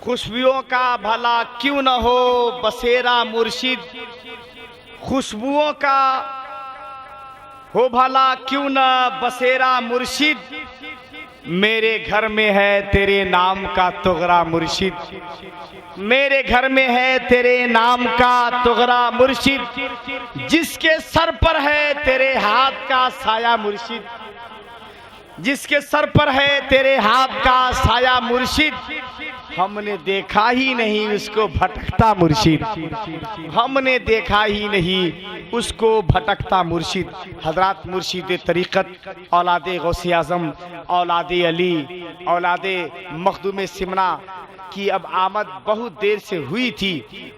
खुशबुओं का भला क्यों न हो बसेरा मुर्शिद, खुशबुओं का हो भला क्यों न बसेरा मुर्शिद, मेरे घर में है तेरे नाम का तुगरा मुर्शिद, मेरे घर में है तेरे नाम का तुगरा मुर्शिद, जिसके सर पर है तेरे हाथ का साया मुर्शिद, जिसके सर पर है तेरे हाथ का साया मुर्शिद, हमने देखा ही नहीं उसको भटकता मुर्शिद, हमने देखा ही नहीं उसको भटकता मुर्शिद। हजरत मुर्शिद तरीक़त, औलादे गौसे आज़म, औलादे अली, औलादे मखदूम सिमना की अब आमद बहुत देर से हुई थी।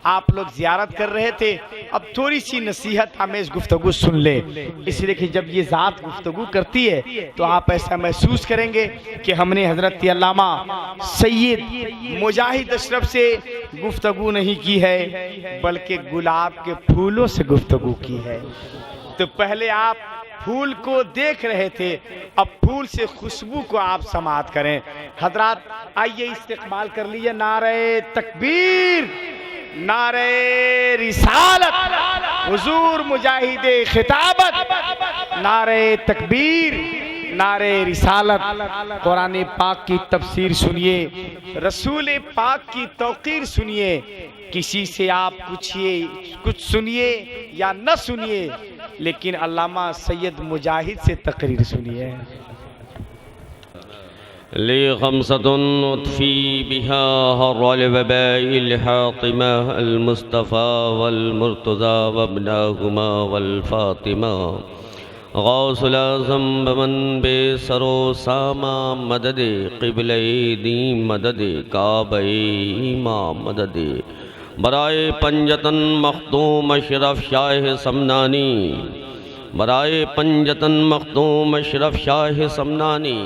आप लोग ज़ियारत कर रहे थे, अब थोड़ी सी नसीहत आमेज़ गुफ्तगू सुन ले, इसलिए कि जब ये ज़ात गुफ्तगू करती है तो आप ऐसा महसूस करेंगे कि हमने हज़रत अल्लामा सैयद मुजाहिद अशरफ से गुफ्तगू नहीं की है, बल्कि गुलाब के फूलों से गुफ्तगू की है। तो पहले आप फूल को देख रहे थे, अब फूल से खुशबू को आप समाअत करें। हजरात आइए इस्तेक़बाल कर लीजिए नारे तकबीर, नारे रिसालत, हुजूर मुजाहिदे खिताबत, नारे तकबीर, नारे रिसालत। कुरान पाक की तफसीर सुनिए, रसूल पाक की तौक़ीर सुनिए। किसी से आप पूछिए, कुछ सुनिए या न सुनिए, लेकिन अल्लामा सैयद मुजाहिद से तकरीर सुनिए। ले खमसतुन उत्फ़ी बिहा हर्रल वबाइल हातिमा अल मुस्तफ़ा वल मुर्तज़ा वब्नाहुमा वल फ़ातिमा गौसुल आज़म बमन बेसरो सामा मददे क़िबले दी मददे काबे ईमा मददे बराए पंजतन मखदूम अशरफ शाह समनानी, बराए पंजतन मखदूम अशरफ शाह समनानी।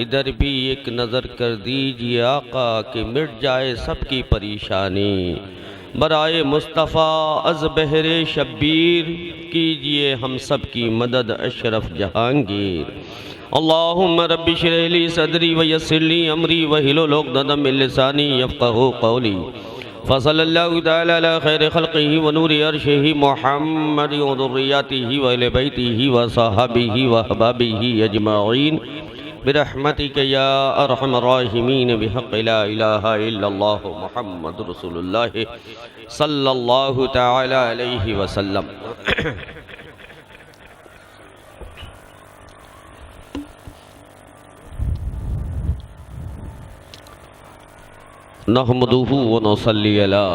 इधर भी एक नज़र कर दीजिए आका कि मिट जाए सबकी परेशानी। बराए मुस्तफ़ा अज़ बहरे शब्बीर कीजिए हम सब की मदद अशरफ जहांगीर। अल्लाहुम्मा रब्बि इश्रह ली सदरी व यस्सिर ली अमरी वहिलुल उक़दतम मिन लिसानी यफ़क़हू क़ौली। फ़सल्लल्लाहु तआला अला खैरि ख़ल्क़िही व नूरि अर्शिही मुहम्मद व ज़ुर्रिय्यतिही व अहलि बैतिही व सहाबिही व अहबाबिही अजमईन बिरहमतिका या अरहमर राहिमीन बिहक़्क़ि ला इलाहा इल्लल्लाह मुहम्मदुर रसूलुल्लाह सल्लल्लाहु तआला अलैहि वसल्लम। नहमदुहु व नसल्ली अला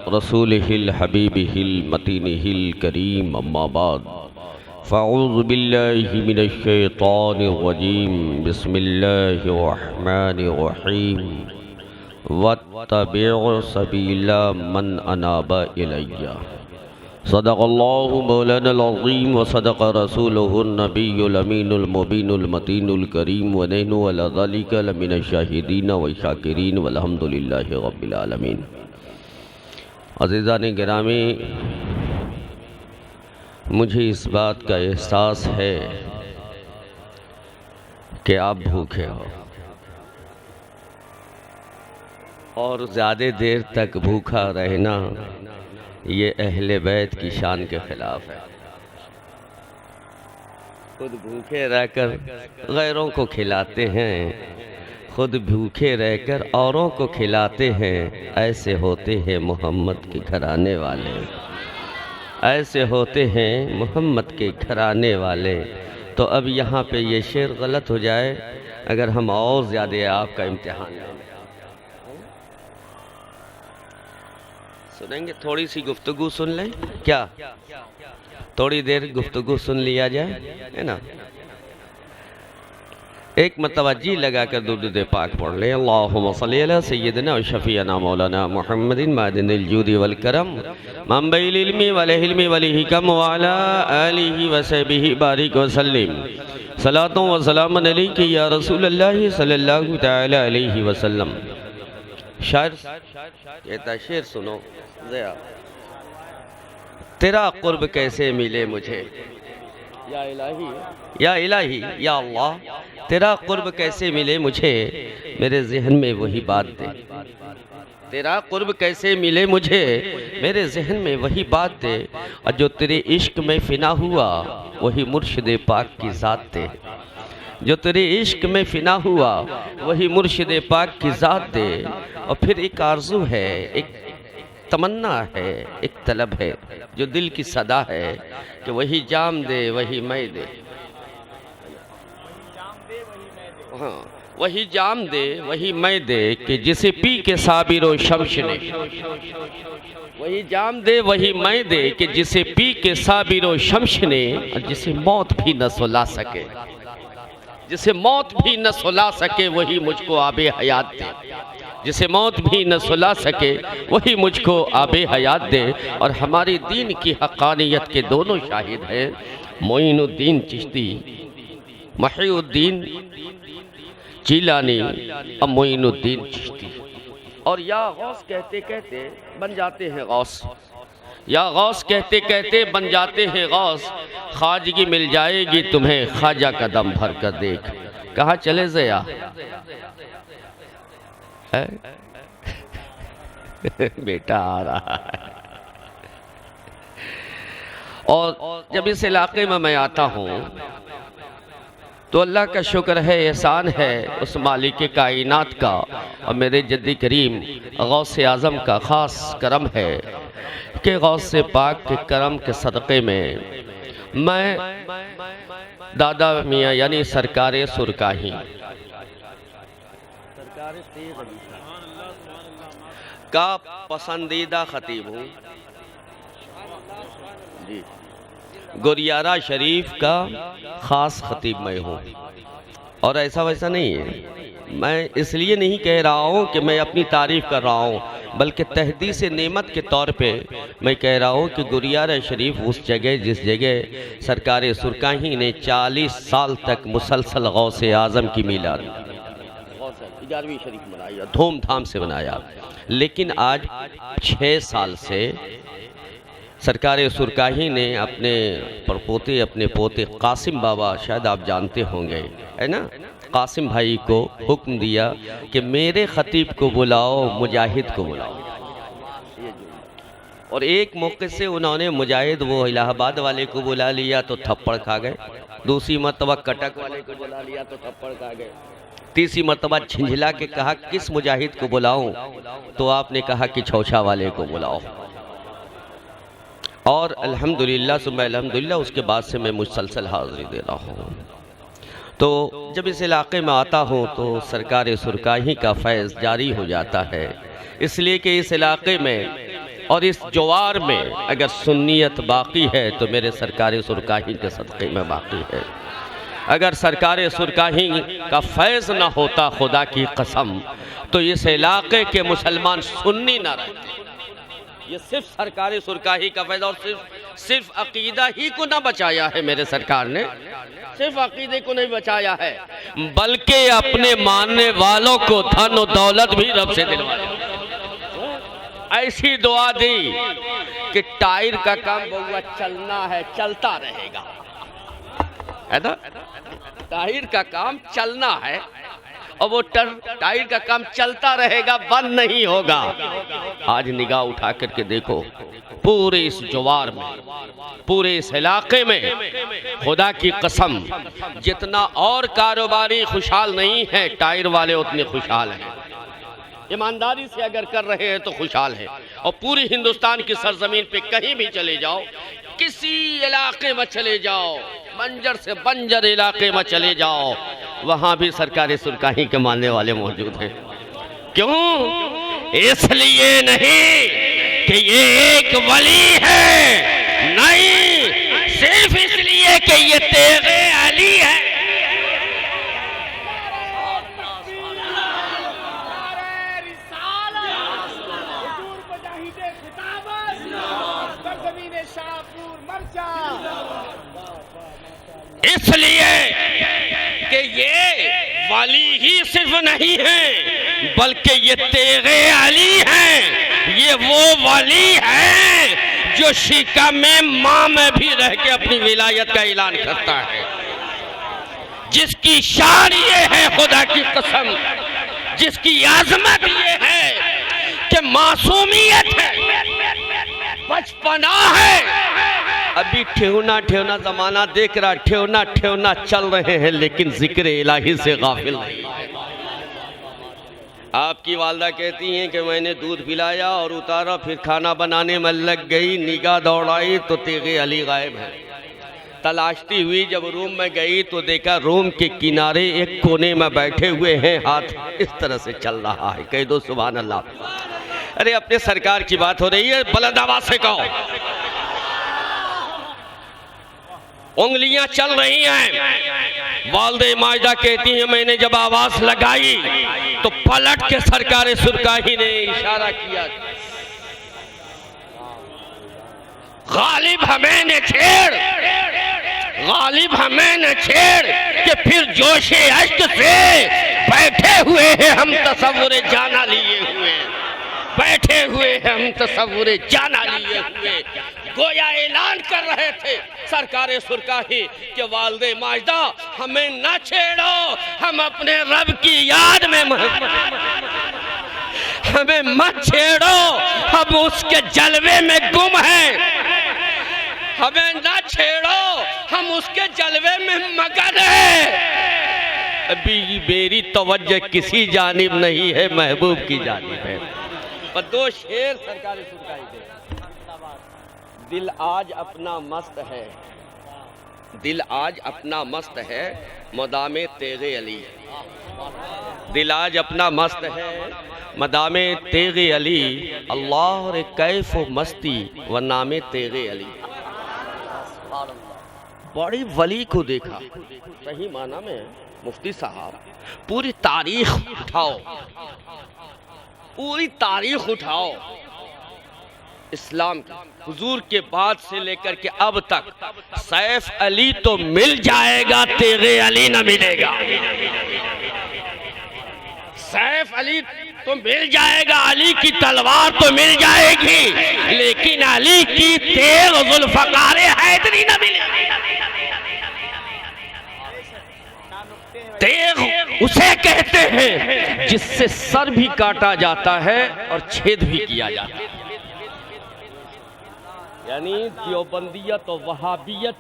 रसूलिहिल हबीबिहिल मतीनिहिल करीम, अम्मा बाद। फ़अऊज़ु बिल्लाहि मिनश शैतानिर रजीम, बिस्मिल्लाहिर रहमानिर रहीम। वत्तबि' सबीला मन अनाबा इलैया। सदक़ल्लाहु मौलानल अज़ीम व सदक़ रसूलुहुन नबियुल अमीनुल मुबीनुल मतीनुल करीम व नहनु अला ज़ालिका लमिनश शाहिदीन व शाकिरीन वल्हम्दुलिल्लाहि रब्बिल आलमीन। अज़ीज़ान गिरामी, मुझे इस बात का एहसास है कि आप भूखे हो और ज़्यादा देर तक भूखा रहना ये अहले बैत की शान के ख़िलाफ़ है। खुद भूखे रहकर गैरों को खिलाते हैं, खुद भूखे रहकर औरों को खिलाते हैं। ऐसे होते हैं मोहम्मद के घराने वाले, ऐसे होते हैं मोहम्मद के घराने वाले। तो अब यहाँ पे ये शेर गलत हो जाए अगर हम और ज़्यादा आपका इम्तिहान लें। सुनेंगे? थोड़ी सी गुफ्तगू सुन लें क्या? थोड़ी देर गुफ्तगू सुन लिया जाए, है ना? एक मतवज्जी लगा कर दुरूद पाक पढ़ लें। अल्लाहुम्मा सल्ली अला सय्यिदिना व शफ़ीअना मौलाना मुहम्मदिन मादिनिल जूदि वल करम मंबइल इल्मी वल हिल्मी वल हिकम व अला आलिहि व सहबिहि बारिक व सल्लिम। सलातो व सलामन अलैका या रसूलल्लाह सल्लल्लाहु तआला अलैहि वसल्लम। शायर कहता, शेर सुनो ज़रा। तेरा कुर्ब कैसे मिले मुझे, या इलाही या अल्लाह, तेरा कुर्ब कैसे मिले मुझे, मेरे जहन में वही बात दे। तेरा कुर्ब कैसे मिले मुझे, मेरे जहन में वही बात दे। और जो तेरे इश्क में फिना हुआ, वही मुर्शिद पाक की ज़ात दे। जो तेरे इश्क में फिना हुआ, वही मुर्शिद पाक की ज़ात दे। और फिर एक आरज़ू है, एक तमन्ना है, एक तलब है, जो दिल की सदा है कि वही जाम दे वही मैं दे। हाँ, वही जाम दे वही मैं दे कि जिसे पी के साबिरो शम्स ने। वही जाम दे वही मैं दे कि जिसे पी के साबिरो शम्स ने। और जिसे मौत भी न सुला सके, जिसे मौत भी न सुला सके, वही मुझको आबे हयात दे। जिसे मौत भी न सुला सके, वही मुझको आबे हयात दे। और हमारे दीन की हक़ानियत के दोनों शाहिद हैं, मोइनुद्दीन चिश्ती, महीउद्दीन जीलानी और मोइनुद्दीन चिश्ती। और या गौस कहते कहते बन जाते हैं गौस, या गौस कहते कहते बन जाते हैं गौस। ख्वाजगी मिल जाएगी तुम्हें, ख्वाजा का दम भर कर देख। कहाँ चले ज़या बेटा आ रहा है। और जब इस इलाके में मैं आता हूँ तो अल्लाह का शुक्र है, एहसान है उस मालिक कायनात का, और मेरे जद्दी करीम गौस आज़म का ख़ास करम है कि गौस पाक के करम के सदक़े में मैं दादा मियाँ यानी सरकार सुरकाही का पसंदीदा खतीब हूँ जी। गुरियारा शरीफ का ख़ास खतीब मैं हूँ। और ऐसा वैसा नहीं है, मैं इसलिए नहीं कह रहा हूँ कि मैं अपनी तारीफ़ कर रहा हूँ, बल्कि तहदीस नेमत के तौर पे मैं कह रहा हूँ कि गुरियारा शरीफ उस जगह जिस जगह सरकार सुरकाही ने 40 साल तक मुसलसल गौस आज़म की मीलाद 11वीं शरीफ मनाया, धूमधाम से मनाया। लेकिन आज 6 साल से सरकार सुरकाही ने अपने परपोते, अपने पोते कासिम बाबा, शायद आप जानते होंगे है ना, कासिम भाई को हुक्म दिया कि मेरे खतीब को बुलाओ, मुजाहिद को बुलाओ। और एक मौके से उन्होंने मुजाहिद वो इलाहाबाद वाले को बुला लिया तो थप्पड़ खा गए, दूसरी मरतबा कटक वाले को बुला लिया तो थप्पड़ खा गए, तीसरी मरतबा झिंझला के कहा किस मुजाहिद को बुलाऊं, तो आपने कहा कि छौछा वाले को बुलाओ। और अल्हम्दुलिल्लाह सुम्मा अल्हम्दुलिल्लाह उसके बाद से मैं मुसलसल हाज़िरी दे रहा हूँ। तो जब इस इलाके में आता हूँ तो सरकार सुरकाही का फैज़ जारी हो जाता है, इसलिए कि इस इलाके में और इस जवार में अगर सुन्नियत बाकी है तो मेरे सरकार सुरकाही के सदक़े में बाकी है। अगर सरकार सुरकाही का फैज़ न होता, खुदा की कसम, तो इस इलाके के मुसलमान सुन्नी ना रहते। ये सिर्फ सरकार सुरकाही का फैज़, और सिर्फ अकीदा ही को ना बचाया है मेरे सरकार ने, सिर्फ अकीदे को नहीं बचाया है, बल्कि अपने मानने वालों को धन और दौलत भी रब से दिलवाया। ऐसी दुआ दी कि टायर का काम बहुआ चलना है, चलता रहेगा, है ना, टायर का काम चलना है और वो टायर का काम चलता रहेगा, बंद नहीं होगा। आज निगाह उठा करके देखो, पूरे इस जवार में, पूरे इस इलाके में खुदा की कसम जितना और कारोबारी खुशहाल नहीं है, टायर वाले उतने खुशहाल हैं। ईमानदारी से अगर कर रहे हैं तो खुशहाल है। और पूरी हिंदुस्तान की सरजमीन पे कहीं भी चले जाओ, किसी इलाके में चले जाओ, बंजर से बंजर इलाके में चले जाओ, वहाँ भी सरकार सुरकाही के मानने वाले मौजूद हैं। क्यों? इसलिए नहीं कि ये एक वली है, नहीं, सिर्फ इसलिए कि ये तेगे अली है। इसलिए कि ये वाली ही सिर्फ नहीं है, बल्कि ये तेगे अली हैं। ये वो वाली है जो शिका में माँ में भी रह के अपनी विलायत का ऐलान करता है, जिसकी शान ये है खुदा की कसम, जिसकी आजमत ये है कि मासूमियत है, बचपना है। अभी ठेवना ठेवना जमाना देख रहा, ठेवना ठेवना चल रहे हैं, लेकिन जिक्र इलाही से गाफिल नहीं है। आपकी वालदा कहती हैं कि मैंने दूध पिलाया और उतारा, फिर खाना बनाने में लग गई, निगाह दौड़ाई तो तेगे अली गायब है। तलाशती हुई जब रूम में गई तो देखा रूम के किनारे एक कोने में बैठे हुए हैं, हाथ इस तरह से चल रहा है। कह दो सुभान अल्लाह। अरे अपने सरकार की बात हो रही है, बुलंद आवाज से कहो। उंगलियां चल रही हैं। वालदे माजिदा कहती हैं मैंने जब आवाज लगाई तो पलट के सरकार सुरकाही ने इशारा किया, गालिब हमें न छेड़, गालिब हमें न छेड़, कि फिर जोशे अश्क से बैठे हुए हैं हम तसव्वुरे जाना लिए हुए, बैठे हुए हैं हम तसव्वुरे जाना लिए हुए। गोया ऐलान कर रहे थे सरकार सुरकाही के वालदे माजिदा हमें न छेड़ो, हम अपने रब की याद में हमें मत छेड़ो, हम उसके जलवे में गुम हैं, हमें न छेड़ो, हम उसके जलवे में मगन हैं। अभी मेरी तवज्जो किसी जानिब नहीं है, महबूब की जानिब है। पर दो शेर सरकार सुरकाही दे। दिल आज अपना मस्त है, दिल आज अपना मस्त है, मदामे तेगे अली। दिल आज अपना मस्त है, मदामे तेगे अली। अल्लाह रे कैफ मस्ती व नामे तेगे अली। बड़ी वली को देखा, सही माना में मुफ्ती साहब पूरी तारीख उठाओ, पूरी तारीख उठाओ इस्लाम की, हुजूर के बाद से लेकर के अब तक। सैफ अली तो मिल जाएगा, तेगे अली न मिलेगा। सैफ अली तो मिल जाएगा, अली की तलवार तो मिल जाएगी, लेकिन अली की तेग जुल्फकार हैदरी न मिलेगी। तेग उसे कहते हैं जिससे सर भी काटा जाता है और छेद भी किया जाता है। यानी देवबंदियत और वहाबियत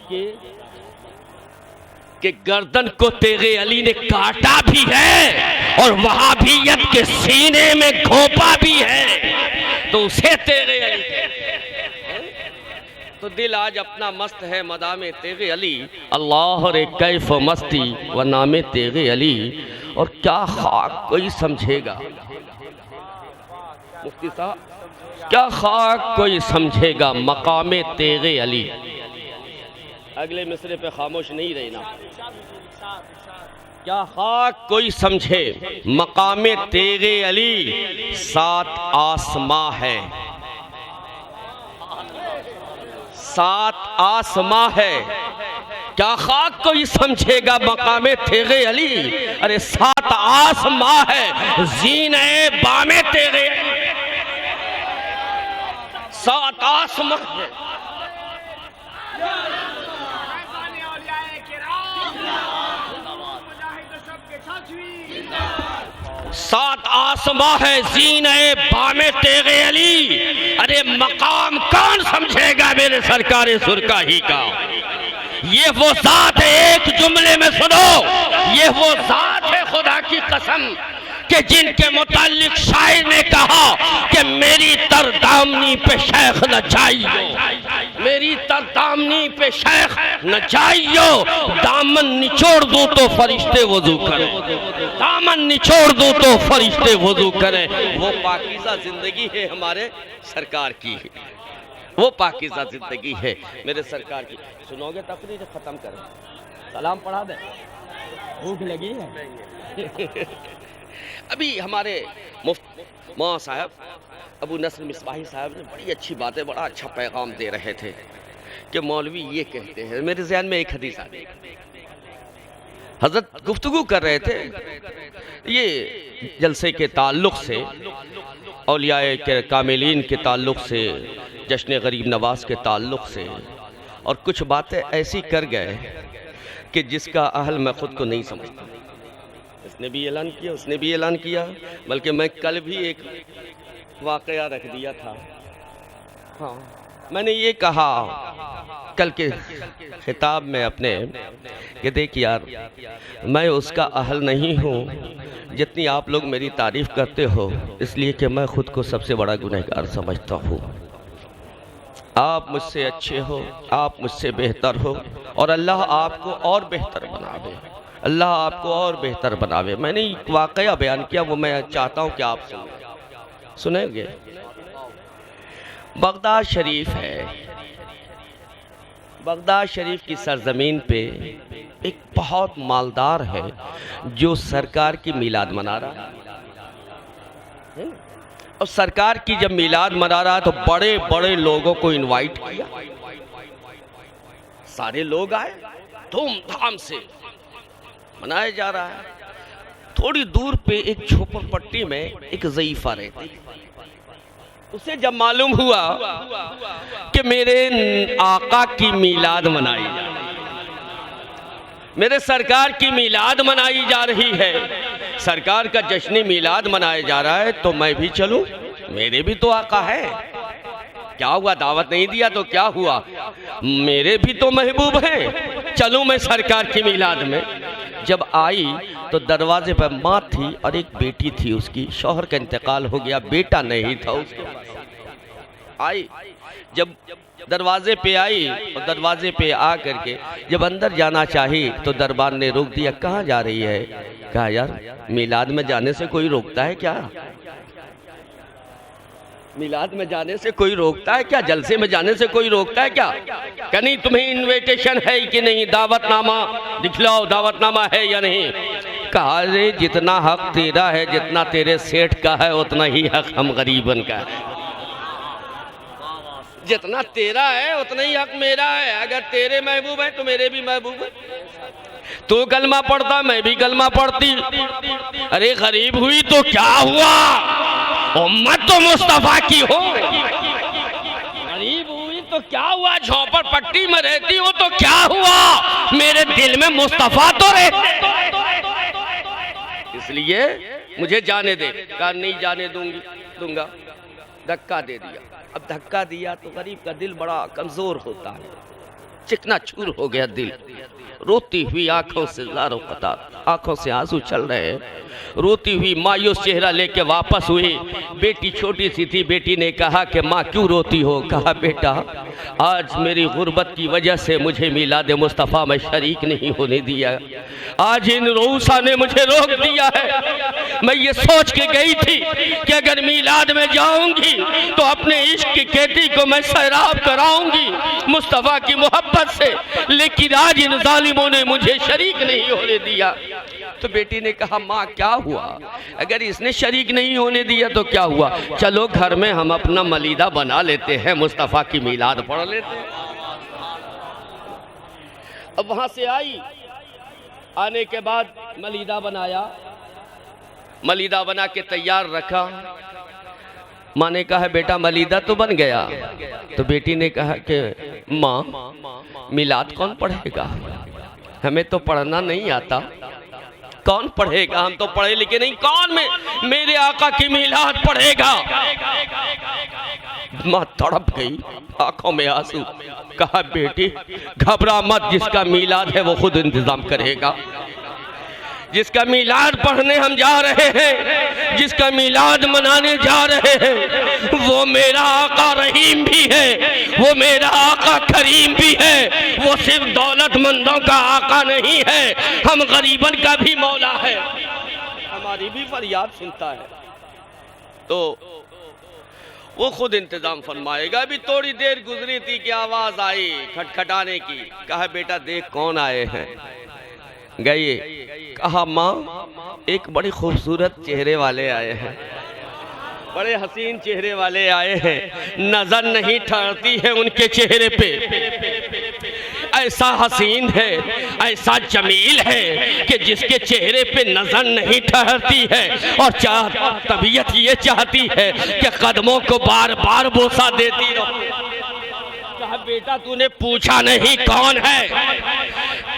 के गर्दन को तेगे अली ने काटा भी है और वहाबियत के सीने में घोंपा भी है, तो उसे तेगे अली तो दिल आज अपना मस्त है, मदामे तेगे अली। अल्लाह रे कैफ मस्ती व नामे तेगे अली। और क्या खाक कोई समझेगा, मुफ्ती साहब, क्या खाक कोई समझेगा मकामे तेगे अली। अगले मिसरे पे खामोश नहीं रहना। क्या खाक कोई समझे मकामे तेगे अली, 7 आसमां है, 7 आसमां है। क्या खाक कोई समझेगा मकामे तेगे अली। अरे 7 आसमां है, जीने बामे तेगे, 7 आसमां है। 7 आसमां है, जीने बामे तेगे अली। अरे मकाम कौन समझेगा मेरे सरकार सुरकाही का। ये वो जात है, एक जुमले में सुनो, ये वो जात है खुदा की कसम कि जिनके मुताल्लिक शायर ने कहा कि मेरी तरदामनी पे शेख न जाइयो, मेरी तरदामनी पे शेख न जाइयो, दामन निचोड़ दूं तो फरिश्ते वजू करें, दामन निचोड़ दूं तो फरिश्ते वजू करें। वो पाकीज़ा जिंदगी है हमारे सरकार की, वो पाकीज़ा जिंदगी है मेरे सरकार की। सुनोगे तकरीर खत्म करें, सलाम पढ़ा दे, भूख लगी है। अभी हमारे मौलाना साहब अबू नस्र मिसबाही साहब ने बड़ी अच्छी बातें, बड़ा अच्छा पैगाम दे रहे थे कि मौलवी ये कहते हैं। मेरे ज़हन में एक हदीस आ गई। हज़रत गुफ्तगू कर रहे थे ये जलसे के ताल्लुक़ से, औलियाए के कामिलीन के ताल्लुक़ से, जश्न गरीब नवाज के ताल्लुक़ से, और कुछ बातें ऐसी कर गए कि जिसका अहल मैं ख़ुद को नहीं समझता। इसने भी ऐलान किया, उसने भी ऐलान किया, बल्कि मैं कल भी एक वाक़या रख दिया था। हाँ, मैंने ये कहा कल के खिताब में अपने कि देख यार, मैं उसका अहल नहीं हूँ जितनी आप लोग मेरी तारीफ़ करते हो, इसलिए कि मैं ख़ुद को सबसे बड़ा गुनहगार समझता हूँ। आप मुझसे अच्छे हो, आप मुझसे बेहतर हो, और अल्लाह आपको और बेहतर बनावे, अल्लाह आपको और बेहतर बनावे। मैंने एक वाक़या बयान किया, वो मैं चाहता हूँ कि आप सुनेंगे। बगदाद शरीफ है, बगदाद शरीफ की सरजमीन पे एक बहुत मालदार है जो सरकार की मीलाद मना रहा है। और सरकार की जब मीलाद मना रहा तो बड़े बड़े लोगों को इनवाइट किया, सारे लोग आए, धूमधाम से मनाया जा रहा है। थोड़ी दूर पे एक झोपड़पट्टी में एक ज़ईफ़ा रहती, उसे जब मालूम हुआ कि मेरे आका की मीलाद मनाई जा रही है, मेरे सरकार की मीलाद मनाई जा रही है, सरकार का जश्न मीलाद मनाया जा रहा है, तो मैं भी चलूं, मेरे भी तो आका है। क्या हुआ, दावत नहीं दिया तो क्या हुआ, मेरे भी तो महबूब हैं, चलूं मैं सरकार की मीलाद में। जब आई तो दरवाजे पर माँ थी और एक बेटी थी, उसकी शौहर का इंतकाल हो गया, बेटा नहीं था उसके पास। आई, जब दरवाजे पे आई और दरवाजे पे आ करके जब अंदर जाना चाहिए तो दरबार ने रोक दिया। कहाँ जा रही है? कहा यार, मीलाद में जाने से कोई रोकता है क्या? मिलाद में जाने से कोई रोकता है क्या? जलसे में जाने से कोई रोकता है क्या? कहीं तुम्हें इनविटेशन है कि नहीं, दावतनामा दिखलाओ, दावतनामा है या नहीं? कहा रे, जितना हक तेरा है, जितना तेरे सेठ का है, उतना ही हक हम गरीबन का है। जितना तेरा है उतना ही हक मेरा है। अगर तेरे महबूब है तो मेरे भी महबूब है। तू कलमा पढ़ता, मैं भी कलमा पढ़ती। अरे गरीब हुई तो क्या हुआ, उम्मत तो मुस्तफा की हो। गरीब हुई तो क्या हुआ, झोपड़पट्टी में रहती हो तो क्या हुआ, मेरे दिल में मुस्तफा तो रहते। इसलिए मुझे जाने दे। कहा नहीं जाने दूंगा। धक्का दे दिया। अब धक्का दिया तो गरीब का दिल बड़ा कमजोर होता है, चिकना चूर हो गया दिल। रोती हुई आंखों से ज़ारो कतार आंखों से आंसू चल रहे हैं। रोती हुई मायूस चेहरा लेके वापस हुई। बेटी छोटी सी थी, बेटी ने कहा कि माँ क्यों रोती हो? कहा बेटा, आज मेरी गुर्बत की वजह से मुझे मिलाद मुस्तफ़ा में शरीक नहीं होने दिया। आज इन रूसा ने मुझे रोक दिया है। मैं ये सोच के गई थी कि अगर मिलाद में जाऊंगी तो अपने इश्क की खेती को मैं सैराब कराऊंगी मुस्तफ़ा की मोहब्बत से, लेकिन आज इन जालिमों ने मुझे शरीक नहीं होने दिया। तो बेटी ने कहा माँ क्या हुआ, अगर इसने शरीक नहीं होने दिया तो क्या हुआ, चलो घर में हम अपना मलीदा बना लेते हैं, मुस्तफ़ा की मिलाद पढ़ लेते हैं। अब वहां से आई, आने के बाद मलीदा बनाया, मलीदा बना के तैयार रखा। माँ ने कहा बेटा मलीदा तो बन गया। तो बेटी ने कहा कि माँ मिलाद कौन पढ़ेगा, हमें तो पढ़ना नहीं आता, कौन पढ़ेगा, हम तो पढ़े लिखे नहीं, कौन में मेरे आका की मिलाद पढ़ेगा। माँ तड़प गई, आंखों में आंसू। कहा बेटी घबरा मत, जिसका मिलाद है वो खुद इंतजाम करेगा। जिसका मिलाद पढ़ने हम जा रहे हैं, जिसका मिलाद मनाने जा रहे हैं, वो मेरा आका रहीम भी है, वो मेरा आका करीम भी है। वो सिर्फ दौलतमंदों का आका नहीं है, हम गरीबन का भी मौला है, हमारी भी फरियाद सुनता है। तो वो खुद इंतजाम फरमाएगा। अभी थोड़ी देर गुजरी थी कि आवाज आई खटखटाने की। कहा बेटा देख कौन आए हैं। गए, कहा माँ एक बड़ी खूबसूरत चेहरे वाले आए हैं। बड़े हसीन चेहरे वाले आए हैं, नजर नहीं ठहरती है उनके चेहरे पे। ऐसा हसीन है, ऐसा जमील है कि जिसके चेहरे पे नजर नहीं ठहरती है और तबीयत ये चाहती है कि कदमों को बार बार बोसा देती रहो। कहा बेटा तूने पूछा नहीं कौन है?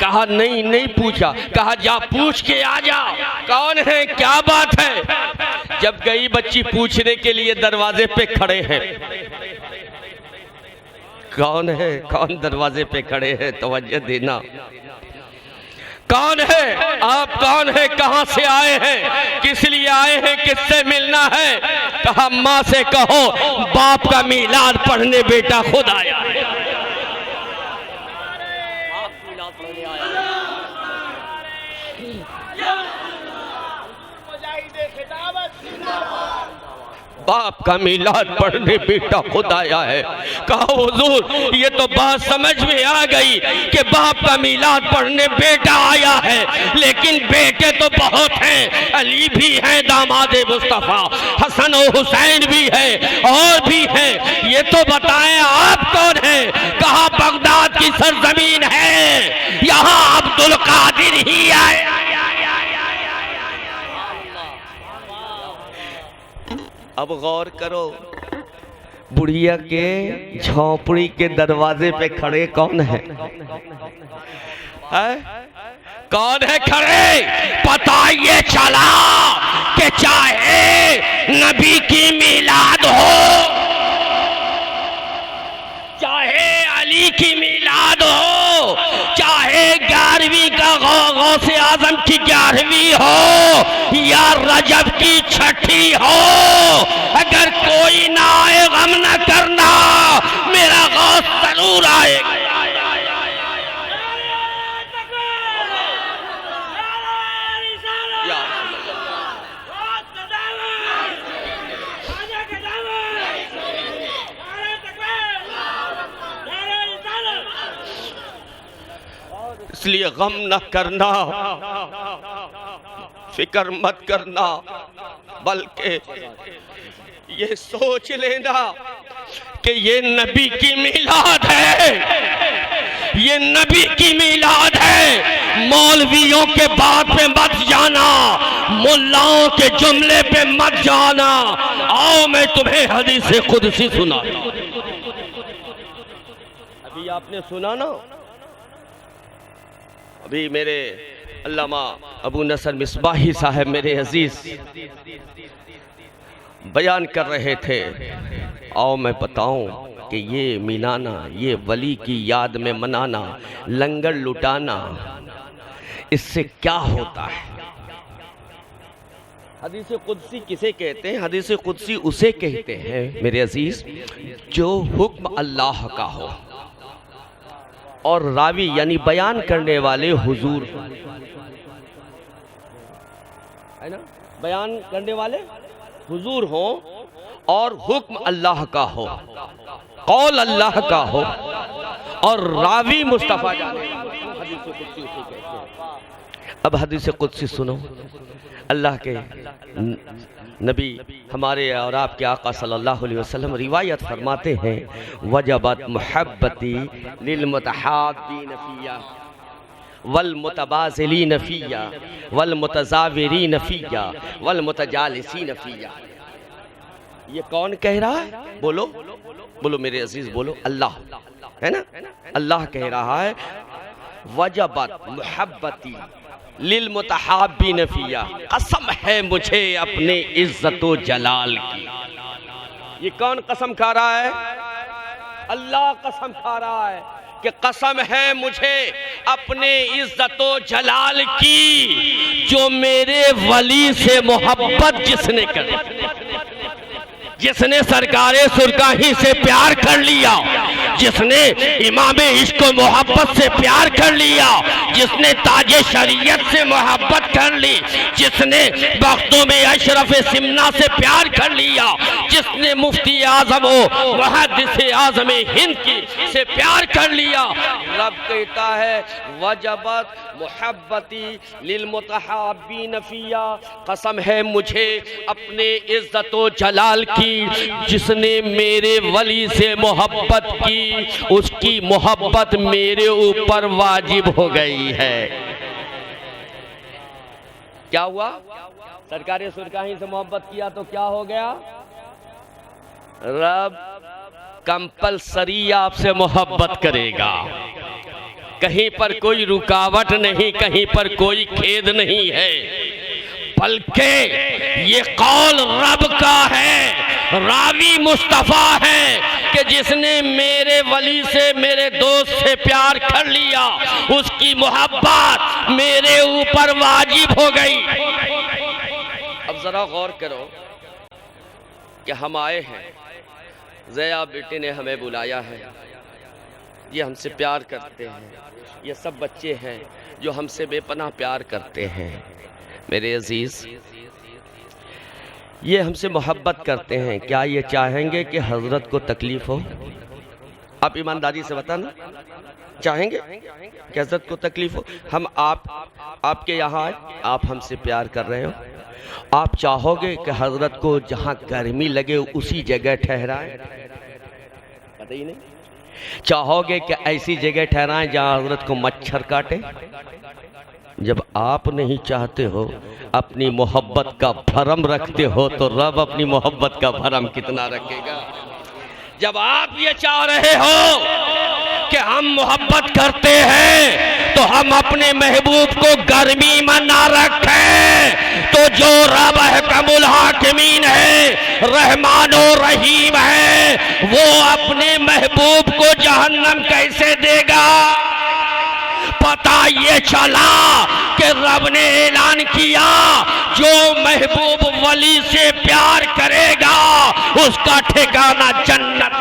कहा नहीं नहीं पूछा। कहा जा पूछ के आ जा, कौन है, क्या बात है। जब गई बच्ची पूछने के लिए दरवाजे पे खड़े हैं। कौन है, कौन दरवाजे पे खड़े हैं, तवज्जो देना। कौन है आप, कौन है, कहां से आए हैं, किस लिए आए हैं, किससे मिलना है? कहा माँ से कहो बाप का मीलाद पढ़ने बेटा खुद आया है। बाप का मीलाद पढ़ने बेटा खुद आया है। कहा हुजूर ये तो बात समझ में आ गई कि बाप का मीलाद पढ़ने बेटा आया है, लेकिन बेटे तो बहुत हैं, अली भी हैं दामाद मुस्तफ़ा, हसन और हुसैन भी है और भी हैं, ये तो बताएं आप कौन हैं? कहा बगदाद की सरजमीन है, यहाँ अब्दुल कादिर ही आए। अब गौर करो, बुढ़िया के झोंपड़ी के दरवाजे पे खड़े कौन है? कौन है खड़े? पता ये चला कि चाहे नबी की मीलाद हो, चाहे अली की मीलाद हो, चाहे 11वीं का गौसे आजम की 11वीं हो या रजब की 6ठी हो, अगर कोई ना आए गम न करना, मेरा गौस जरूर आएगा। इसलिए गम न करना, फिक्र मत करना, बल्कि ये सोच लेना कि ये नबी की मीलाद है, ये नबी की मीलाद है। मौलवियों के बात पे मत जाना, मुल्लाओं के जुमले पे मत जाना। आओ मैं तुम्हें हदीस कुदसी सुना। अभी आपने सुना ना, अभी मेरे अल्लामा अबू नसर मिसबाही साहब मेरे अजीज बयान कर रहे थे। आओ मैं बताऊं कि ये मिलाना, ये वली की याद में मनाना, लंगर लुटाना, इससे क्या होता है? हदीस कुदसी किसे कहते हैं? हदीस कुदसी उसे कहते हैं मेरे अजीज जो हुक्म अल्लाह का हो और रावी यानी बयान करने वाले हुजूर है ना, बयान करने वाले हुजूर हो और हुक्म अल्लाह का हो, कौल अल्लाह का हो और रावी मुस्तफ़ा जाने। हदीस कुदसी उसे कहते हैं। अब हदीस कुदसी सुनो। अल्लाह के नबी हमारे और आपके आका सल्लल्लाहु अलैहि वसल्लम रिवायत फरमाते हैं, वजबत मुहब्बती लिल मुतहाब्बीन फिया वल मुतबाज़िलीन फिया वल मुतज़ाविरीन फिया वल मुतजालिसीन फिया। ये कौन कह रहा है? बोलो बोलो मेरे अजीज, बोलो। अल्लाह है ना, अल्लाह कह रहा है वजबत मुहब्बती लिल मुतहाब्बीन फिया, कसम है मुझे अपने इज्जतो जलाल की। ये कौन कसम खा रहा है? अल्लाह कसम खा रहा है कि कसम है मुझे अपने इज्जतो जलाल की, जो मेरे वली से मोहब्बत जिसने करे, जिसने सरकारे सुरकाही से प्यार कर लिया, जिसने इमाम इश्क मोहब्बत से प्यार कर लिया, जिसने ताजे शरीयत से मोहब्बत कर ली, जिसने बख्तों में अशरफ सिमना से प्यार कर लिया, जिसने मुफ्ती आजम हो मुहद्दिस आजम हिंद की से प्यार कर लिया, रब कहता है वजबत मुहब्बती लिल मुतहब्बीन फिया, कसम है मुझे अपने इज्जत व जलाल की, जिसने मेरे वली से मोहब्बत की उसकी मोहब्बत मेरे ऊपर वाजिब हो गई है। क्या हुआ? सरकारी सुरकाही से मोहब्बत किया तो क्या हो गया? रब कंपलसरी आपसे मोहब्बत करेगा, कहीं पर कोई रुकावट नहीं, कहीं पर कोई खेद नहीं है, बल्कि ये कौल रब का है, रावी मुस्तफ़ा है कि जिसने मेरे वली से मेरे दोस्त से प्यार कर लिया उसकी मोहब्बत मेरे ऊपर वाजिब हो गई। अब जरा गौर करो कि हम आए हैं, ज़या बेटे ने हमें बुलाया है, ये हमसे प्यार करते हैं, ये सब बच्चे हैं जो हमसे बेपनाह प्यार करते हैं। मेरे अजीज़, ये हमसे मोहब्बत करते हैं, क्या ये चाहेंगे कि हज़रत को तकलीफ़ हो? आप ईमानदारी से बताना, चाहेंगे कि हज़रत को तकलीफ़ हो? हम आपके यहाँ आए, आप हमसे प्यार कर रहे हो, आप चाहोगे कि हज़रत को जहाँ गर्मी लगे उसी जगह ठहराएं? पता ही नहीं। चाहोगे कि ऐसी जगह ठहराएं जहाँ हज़रत को मच्छर काटे? जब आप नहीं चाहते हो, अपनी मोहब्बत का भरम रखते हो, तो रब अपनी मोहब्बत का भरम कितना रखेगा? जब आप ये चाह रहे हो कि हम मोहब्बत करते हैं तो हम अपने महबूब को गर्मी में ना रखें, तो जो रब अहकमुल हाकिमीन है, रहमान और रहीम है, वो अपने महबूब को जहन्नम कैसे देगा? पता ये चला कि रब ने ऐलान किया जो महबूब वली से प्यार करेगा उसका ठिकाना जन्नत।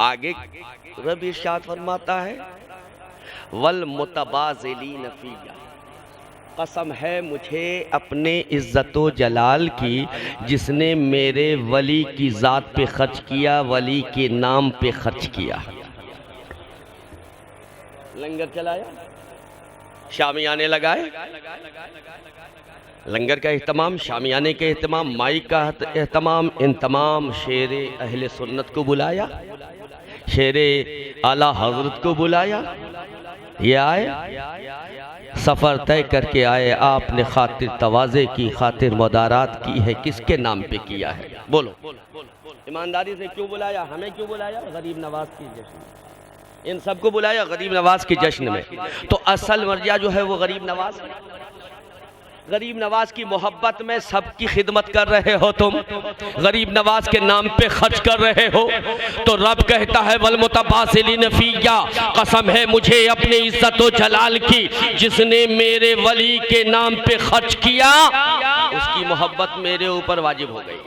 आगे रब इरशाद फरमाता है वल मुतबाज़िलीन फ़िया, कसम है मुझे अपने इज्जतो जलाल की जिसने मेरे वली की ज़ात पे खर्च किया, वली के नाम पे खर्च किया। लंगर चलाया, शामियाने लगाए, लंगर का एहतमाम, शामियाने के एहतमाम, माइक का एहतमाम, इन तमाम शेरे अहले सुन्नत को बुलाया, शेरे आला हज़रत को बुलाया, ये आए, सफ़र तय करके आए, आपने खातिर तवाज़े की, खातिर मुदारात की है, किसके नाम पे किया है? बोलो, ईमानदारी से क्यों बुलाया? हमें क्यों बुलाया? गरीब नवाज की जश्न में, इन सबको बुलाया गरीब नवाज के जश्न में। तो असल मर्जा जो है वो गरीब नवाज है। गरीब नवाज की मोहब्बत में सबकी खिदमत कर रहे हो तुम, गरीब नवाज के नाम पे खर्च कर रहे हो, तो रब कहता है वल मुतबाज़िलीन फ़िया, कसम है मुझे अपने इज्जत व जलाल की जिसने मेरे वली के नाम पे खर्च किया उसकी मोहब्बत मेरे ऊपर वाजिब हो गई।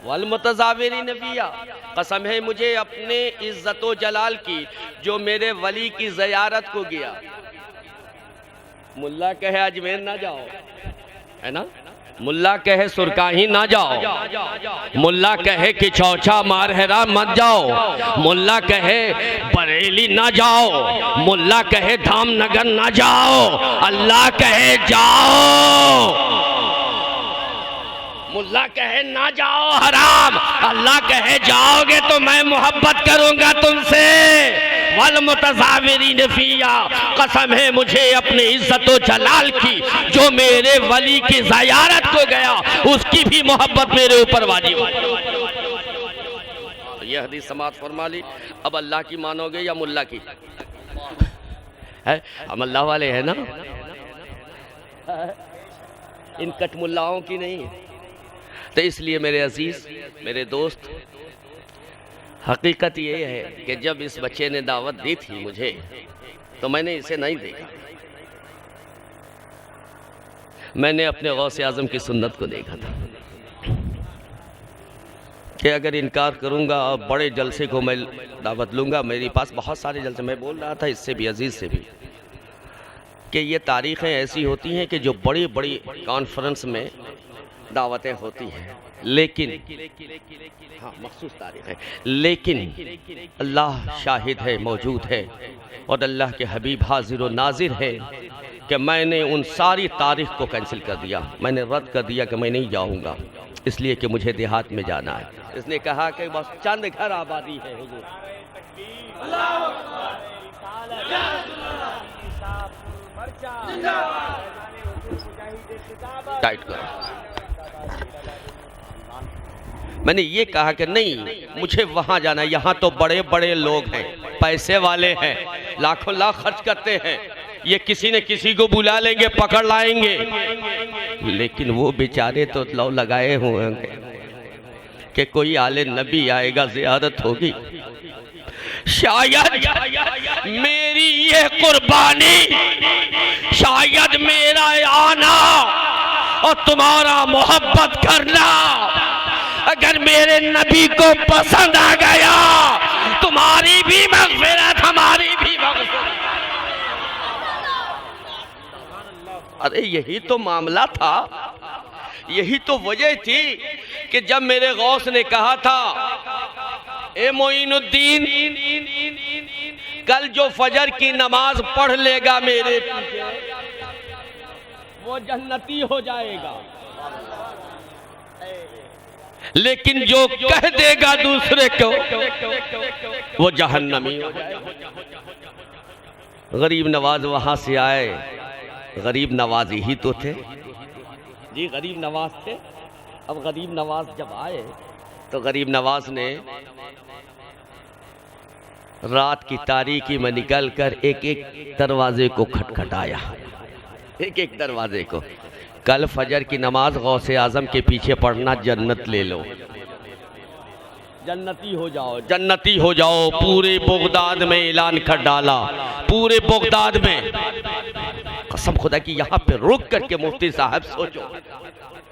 वल मुतज़ाविरीन फ़िया, कसम है मुझे अपने इज्जत व जलाल की जो मेरे वली की ज़ियारत को गया। मुल्ला कहे अजमेर ना जाओ, है ना, मुल्ला कहे सुरकाही ना जाओ, मुल्ला कहे कि चौचा मारहरा मत जाओ, मुल्ला कहे बरेली ना जाओ, मुल्ला कहे धामनगर ना जाओ, अल्लाह कहे जाओ। मुल्ला कहे ना जाओ हराम, अल्लाह कहे जाओगे तो मैं मोहब्बत करूंगा तुमसे। वल मुतज़ाविरीन फ़िया, कसम है मुझे अपने इज्जत व जलाल की जो मेरे वली की ज़ियारत को गया उसकी भी मोहब्बत मेरे ऊपर वाजिब है। तो यह हदीस समाअत फरमा ली। अब अल्लाह की मानोगे या मुल्ला की? है, हम अल्लाह वाले हैं ना, इन कट मुल्लाओं की नहीं। तो इसलिए मेरे अजीज, मेरे दोस्त, हकीकत ये है कि जब इस बच्चे ने दावत दी थी मुझे तो मैंने इसे नहीं देखा, मैंने अपने गौसे आज़म की सुन्नत को देखा था कि अगर इनकार करूंगा और बड़े जलसे को मैं दावत लूंगा, मेरे पास बहुत सारे जलसे, मैं बोल रहा था इससे भी, अजीज से भी, कि ये तारीख़ें ऐसी होती हैं कि जो बड़ी बड़ी कॉन्फ्रेंस में दावतें होती हैं, लेकिन हाँ मखसूस तारीख़ है, लेकिन अल्लाह शाहिद है, मौजूद है, और अल्लाह के हबीब हाजिर व नाजिर है कि मैंने उन सारी तारीख़ को कैंसिल कर दिया, मैंने रद्द कर दिया कि मैं नहीं जाऊँगा, इसलिए कि मुझे देहात में जाना है। इसने कहा कि बस चंद घर आबादी है हुजूर। टाइट करो। मैंने ये कहा कि नहीं, मुझे वहां जाना है, यहाँ तो बड़े बड़े लोग हैं, पैसे वाले हैं, लाखों लाख खर्च करते हैं, ये किसी न किसी को बुला लेंगे, पकड़ लाएंगे, लेकिन वो बेचारे तो लौ लगाए हुए होंगे कि कोई आले नबी आएगा, ज़ियारत होगी। शायद मेरी ये कुर्बानी, शायद मेरा आना और तुम्हारा मोहब्बत करना अगर मेरे नबी को पसंद आ गया, तुम्हारी भी मग़फ़िरत, हमारी भी मग़फ़िरत। अरे यही तो मामला था, यही तो वजह थी कि जब मेरे गौस ने कहा था, ए मोइनुद्दीन, कल जो फजर की नमाज पढ़ लेगा मेरे पीछे, वो जन्नती हो जाएगा, लेकिन जो कह देगा दूसरे को, वो जहन्नमी हो जाएगा। गरीब नवाज वहां से आए, गरीब नवाज ही तो थे जी, गरीब नवाज थे। अब गरीब नवाज जब आए तो गरीब नवाज ने रात की तारीकी में निकल कर एक एक दरवाजे को खटखटाया, एक एक दरवाजे को। कल फजर की नमाज गौसे आजम के पीछे पढ़ना, जन्नत ले लो, जन्नती हो जाओ, जन्नती हो जाओ। पूरे बगदाद में ऐलान कर डाला, पूरे बगदाद में। कसम खुदा की यहाँ पे रुक करके मुफ्ती साहब सोचो,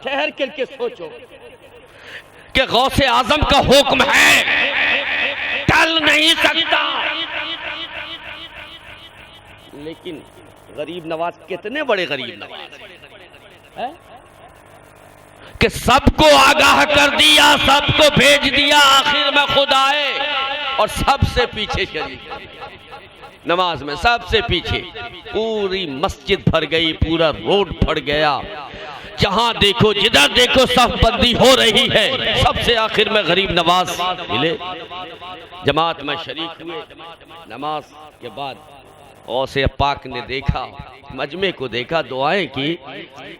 ठहर करके सोचो कि गौसे आजम का हुक्म है, टल नहीं सकता। लेकिन गरीब नवाज, कितने बड़े गरीब नवाज है कि सबको आगाह कर दिया, सबको भेज दिया, आखिर में खुद आए और सबसे पीछे शरीक नमाज में, सबसे पीछे। पूरी मस्जिद भर गई, पूरा रोड भर गया, जहां देखो जिधर देखो सब बंदी हो रही है। सबसे आखिर में गरीब नवाज मिले, जमात में शरीक हुए। नमाज के बाद गौसे पाक ने देखा, मजमे को देखा, दुआएं की।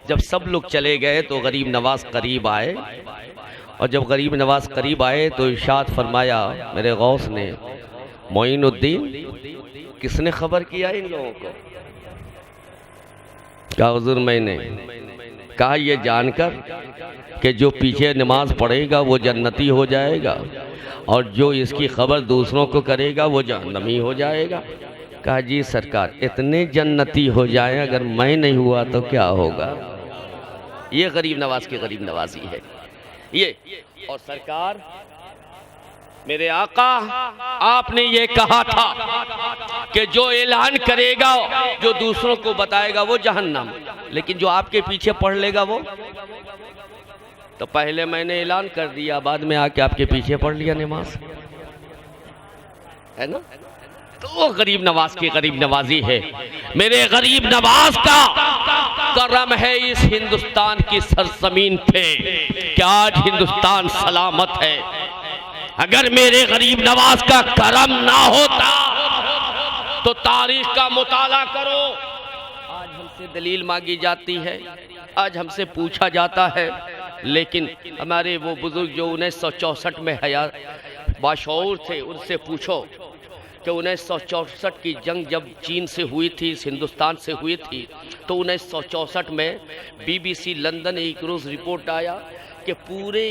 जब सब लोग चले गए तो गरीब नवाज करीब आए, और जब गरीब नवाज करीब आए तो इरशाद फरमाया मेरे गौस ने, मोइनुद्दीन, किसने खबर किया इन लोगों को? क्या हुजूर मैंने कहा ये जानकर कि जो पीछे नमाज पढ़ेगा वो जन्नती हो जाएगा, और जो इसकी खबर दूसरों को करेगा वो जहन्नमी हो जाएगा। कहा जी सरकार, इतने जन्नती हो जाए, अगर मैं नहीं हुआ तो क्या होगा? ये गरीब नवाज की गरीब नवाजी है ये। और सरकार, मेरे आका, आपने ये कहा था कि जो ऐलान करेगा, जो दूसरों को बताएगा वो जहन्नम, लेकिन जो आपके पीछे पढ़ लेगा वो। तो पहले मैंने ऐलान कर दिया, बाद में आके आपके पीछे पढ़ लिया नमाज, है ना? तो वो गरीब नवाज की गरीब नवाजी है। मेरे गरीब नवाज का करम है इस हिंदुस्तान की सरजमीन पे कि आज हिंदुस्तान सलामत है। अगर मेरे गरीब नवाज का करम ना होता तो तारीख का मुताला करो। आज हमसे दलील मांगी जाती है, आज हमसे पूछा जाता है, लेकिन हमारे वो बुजुर्ग जो 1964 में हयात बाशऊर थे, उनसे पूछो कि 1964 की जंग जब चीन से हुई थी, हिंदुस्तान से हुई थी, तो 1964 में BBC लंदन एक रोज़ रिपोर्ट आया कि पूरे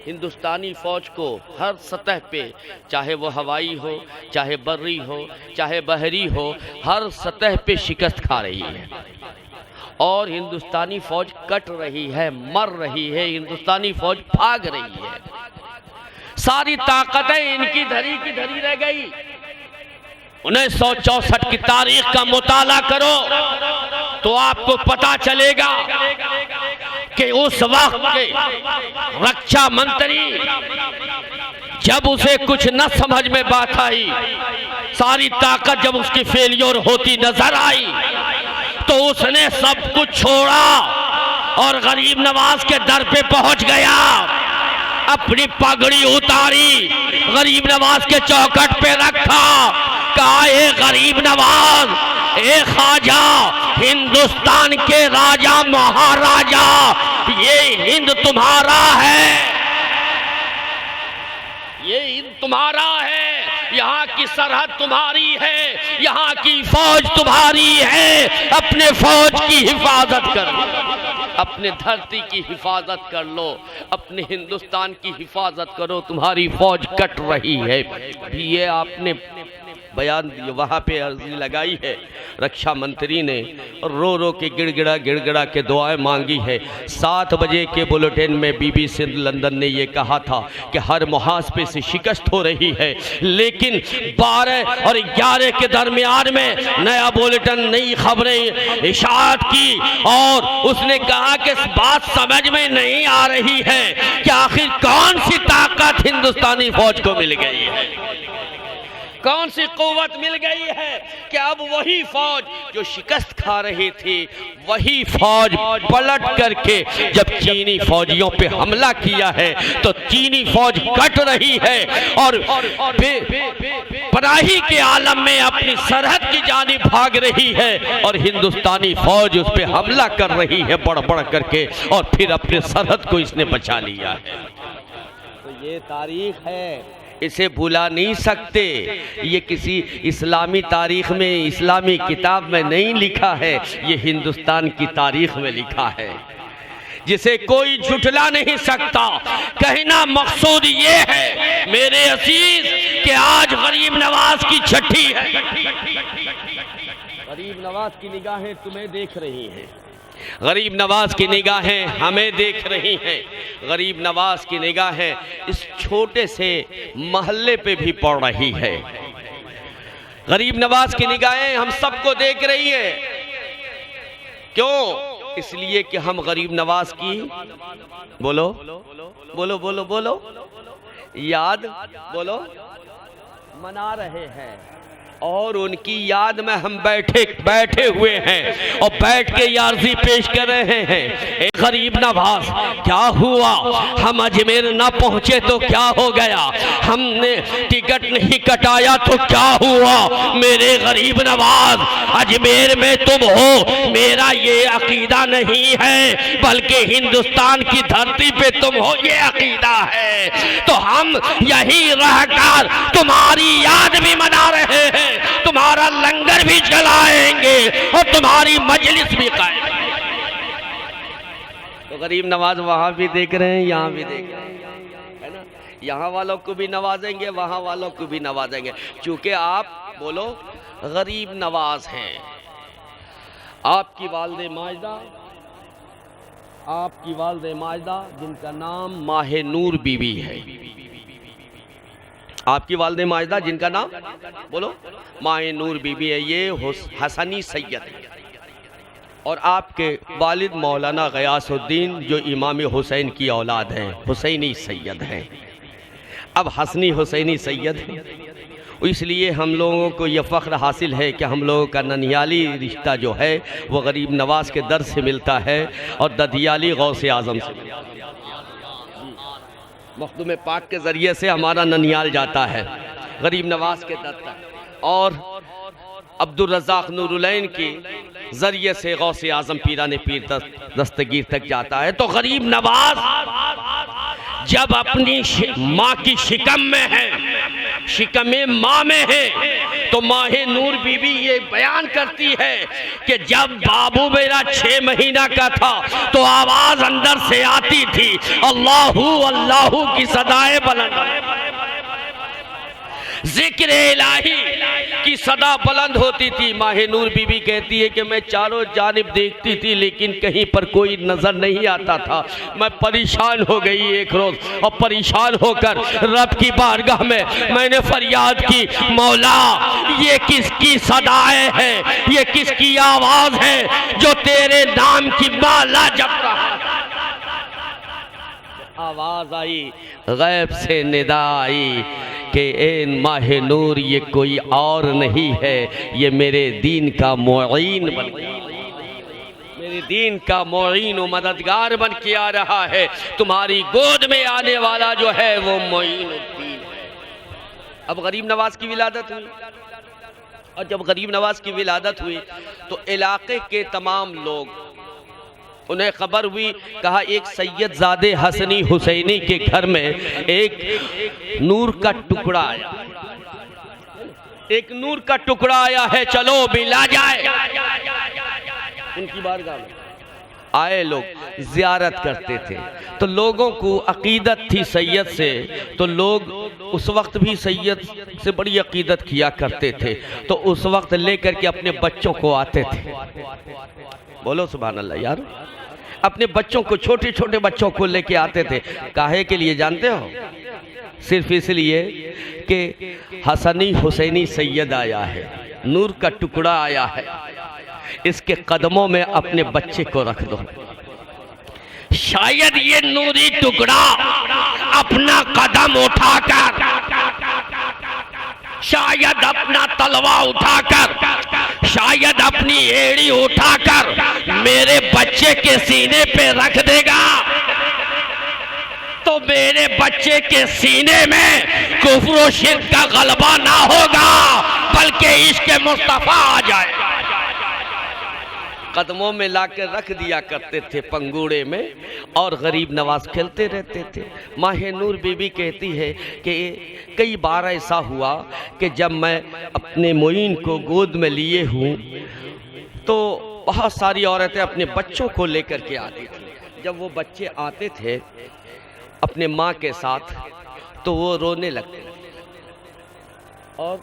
हिंदुस्तानी फ़ौज को हर सतह पे, चाहे वो हवाई हो, चाहे बर्री हो, चाहे बहरी हो, हर सतह पे शिकस्त खा रही है और हिंदुस्तानी फ़ौज कट रही है, मर रही है, हिंदुस्तानी फ़ौज भाग रही है। सारी ताकतें इनकी धरी की धरी रह गई। 1964 की तारीख का मुताला करो तो आपको पता चलेगा कि उस वक्त के रक्षा मंत्री जब उसे कुछ न समझ में बात आई, सारी ताकत जब उसकी फेलियर होती नजर आई, तो उसने सब कुछ छोड़ा और गरीब नवाज के दर पे पहुंच गया, अपनी पगड़ी उतारी, गरीब नवाज के चौखट पे रखा, कहा ए गरीब नवाज, ए ख्वाजा, हिंदुस्तान के राजा महाराजा, ये हिंद तुम्हारा है, ये हिंद तुम्हारा है, यहाँ की सरहद तुम्हारी है, यहाँ की फौज तुम्हारी है, अपने फौज की हिफाजत कर लो, अपने धरती की हिफाजत कर लो, अपने हिंदुस्तान की हिफाजत करो, तुम्हारी फौज कट रही है। ये आपने बयान दिया, वहाँ पे अर्जी लगाई है, रक्षा मंत्री ने रो रो के गिड़गिड़ा के दुआएं मांगी है। 7 बजे के बुलेटिन में बीबी सिंध लंदन ने ये कहा था कि हर मुहासबे से शिकस्त हो रही है, लेकिन 12 और 11 के दरमियान में नया बुलेटिन, नई खबरें इशाअत की और उसने कहा कि इस बात समझ में नहीं आ रही है कि आखिर कौन सी ताकत हिंदुस्तानी फौज को मिल गई है, कौन सी कुव्वत मिल गई है कि अब वही फौज जो शिकस्त खा रही थी, वही फौज पलट करके जब चीनी फौजियों पे हमला किया है तो चीनी फौज कट रही है और पराही के आलम में अपनी सरहद की जानिब भाग रही है और हिंदुस्तानी फौज उस पे हमला कर रही है बढ़ बढ़ करके और फिर अपने सरहद को इसने बचा लिया है। तो ये तारीख है, इसे भुला नहीं सकते। ये किसी इस्लामी तारीख में, इस्लामी किताब में नहीं लिखा है, ये हिंदुस्तान की तारीख में लिखा है, जिसे कोई झुठला नहीं सकता। कहना मकसूद ये है मेरे अजीज कि आज गरीब नवाज की छठी है, गरीब नवाज की निगाहें तुम्हें देख रही हैं, गरीब नवाज की निगाहें हमें देख रही हैं, गरीब नवाज की निगाहें इस छोटे से मोहल्ले पे भी पड़ रही है, गरीब नवाज की निगाहें हम सबको देख रही है। क्यों? इसलिए कि हम गरीब नवाज की बोलो बोलो बोलो बोलो याद बोलो मना रहे हैं और उनकी याद में हम बैठे हुए हैं और बैठ के यार्जी पेश कर रहे हैं। एक गरीब नवाज, क्या हुआ? हम अजमेर ना पहुंचे तो क्या हो गया? हमने टिकट नहीं कटाया तो क्या हुआ? मेरे गरीब नवाज, अजमेर में तुम हो, मेरा ये अकीदा नहीं है, बल्कि हिंदुस्तान की धरती पे तुम हो, ये अकीदा है। तो हम यही रहकर तुम्हारी याद भी मना रहे हैं, तुम्हारा लंगर भी चलाएंगे और तुम्हारी मजलिस भी कायम। तो गरीब नवाज वहां भी देख रहे हैं, यहाँ भी देख रहे हैं, है ना? यहाँ वालों को भी नवाजेंगे, वहां वालों को भी नवाजेंगे, क्योंकि आप बोलो गरीब नवाज हैं। आपकी वालदे माजदा जिनका नाम माहे नूर बीबी है, आपकी वालदे माजदा जिनका नाम बोलो माहे नूर बीबी है, ये हसनी सैयद है। और आपके वालिद मौलाना गयासुद्दीन जो इमाम हुसैन की औलाद हैं, हुसैनी सैयद हैं। अब हसनी हुसैनी सैयद हैं, इसलिए हम लोगों को यह फ़ख्र हासिल है कि हम लोगों का ननियाली रिश्ता जो है वो गरीब नवाज के दर से मिलता है और ददियाली गौसे आज़म से मिलता है। मखदूम पाक के ज़रिए से हमारा ननियाल जाता है गरीब नवाज के दर तक और अब्दुल रज़्ज़ाक़ नूरुलैन के ज़रिए से गौसे आज़म पीराने पीर दस्तगीर तक जाता है। तो गरीब नवाज जब अपनी माँ की शिकम में है, शिकमे माँ में है, तो माहे नूर बीबी ये बयान करती है कि जब बाबू मेरा 6 महीना का था तो आवाज अंदर से आती थी, अल्लाहू अल्लाहू की सदाएं बुलंद। जिक्र इलाही की सदा बुलंद होती थी। माहिनूर बीबी कहती है कि मैं चारों जानिब देखती थी लेकिन कहीं पर कोई नजर नहीं आता था। मैं परेशान हो गई एक रोज, और परेशान होकर रब की बारगाह में मैंने फरियाद की, मौला ये किसकी सदाएं है, ये किसकी आवाज है जो तेरे नाम की माला जप रहा है। आवाज आई, गैब से निदा आई कि ए माहे नूर ये कोई और नहीं है, ये मेरे दीन का मुईन बन गया, मेरे दीन का मुईन व मददगार बन के आ रहा है। तुम्हारी गोद में आने वाला जो है वो मुईनुद्दीन है। अब गरीब नवाज की विलादत हुई, और जब गरीब नवाज की विलादत हुई तो इलाके के तमाम लोग, उन्हें खबर हुई, कहा एक सैयद ज़ादे हसनी हुसैनी के घर में एक नूर का टुकड़ा आया, एक नूर का टुकड़ा आया है, चलो मिला जाए। उनकी बारगाह में आए लोग ज़ियारत करते थे, तो लोगों को अकीदत थी सैयद से, तो लोग उस वक्त भी सैयद से बड़ी अकीदत किया करते थे, तो उस वक्त लेकर के अपने बच्चों को आते थे। बोलो सुभान अल्लाह यार, अपने बच्चों को, छोटे छोटे बच्चों को लेके आते थे। काहे के लिए जानते हो? सिर्फ इसलिए कि हसनी हुसैनी सैयद आया है, नूर का टुकड़ा आया है, इसके कदमों में अपने बच्चे को रख दो। शायद ये नूरी टुकड़ा अपना कदम उठाकर, शायद अपना तलवा उठाकर, शायद अपनी एड़ी उठाकर मेरे बच्चे के सीने पे रख देगा, तो मेरे बच्चे के सीने में कुफ्र व शिर्क का गलबा ना होगा, बल्कि इश्क़ मुस्तफा आ जाएगा। कदमों में लाकर रख दिया करते थे पंगूड़े में, और गरीब नवाज खेलते रहते थे। माहे नूर बीबी कहती है कि कई बार ऐसा हुआ कि जब मैं अपने मोइन को गोद में लिए हूँ तो बहुत सारी औरतें अपने बच्चों को लेकर के आती थी। जब वो बच्चे आते थे अपने माँ के साथ तो वो रोने लगते, और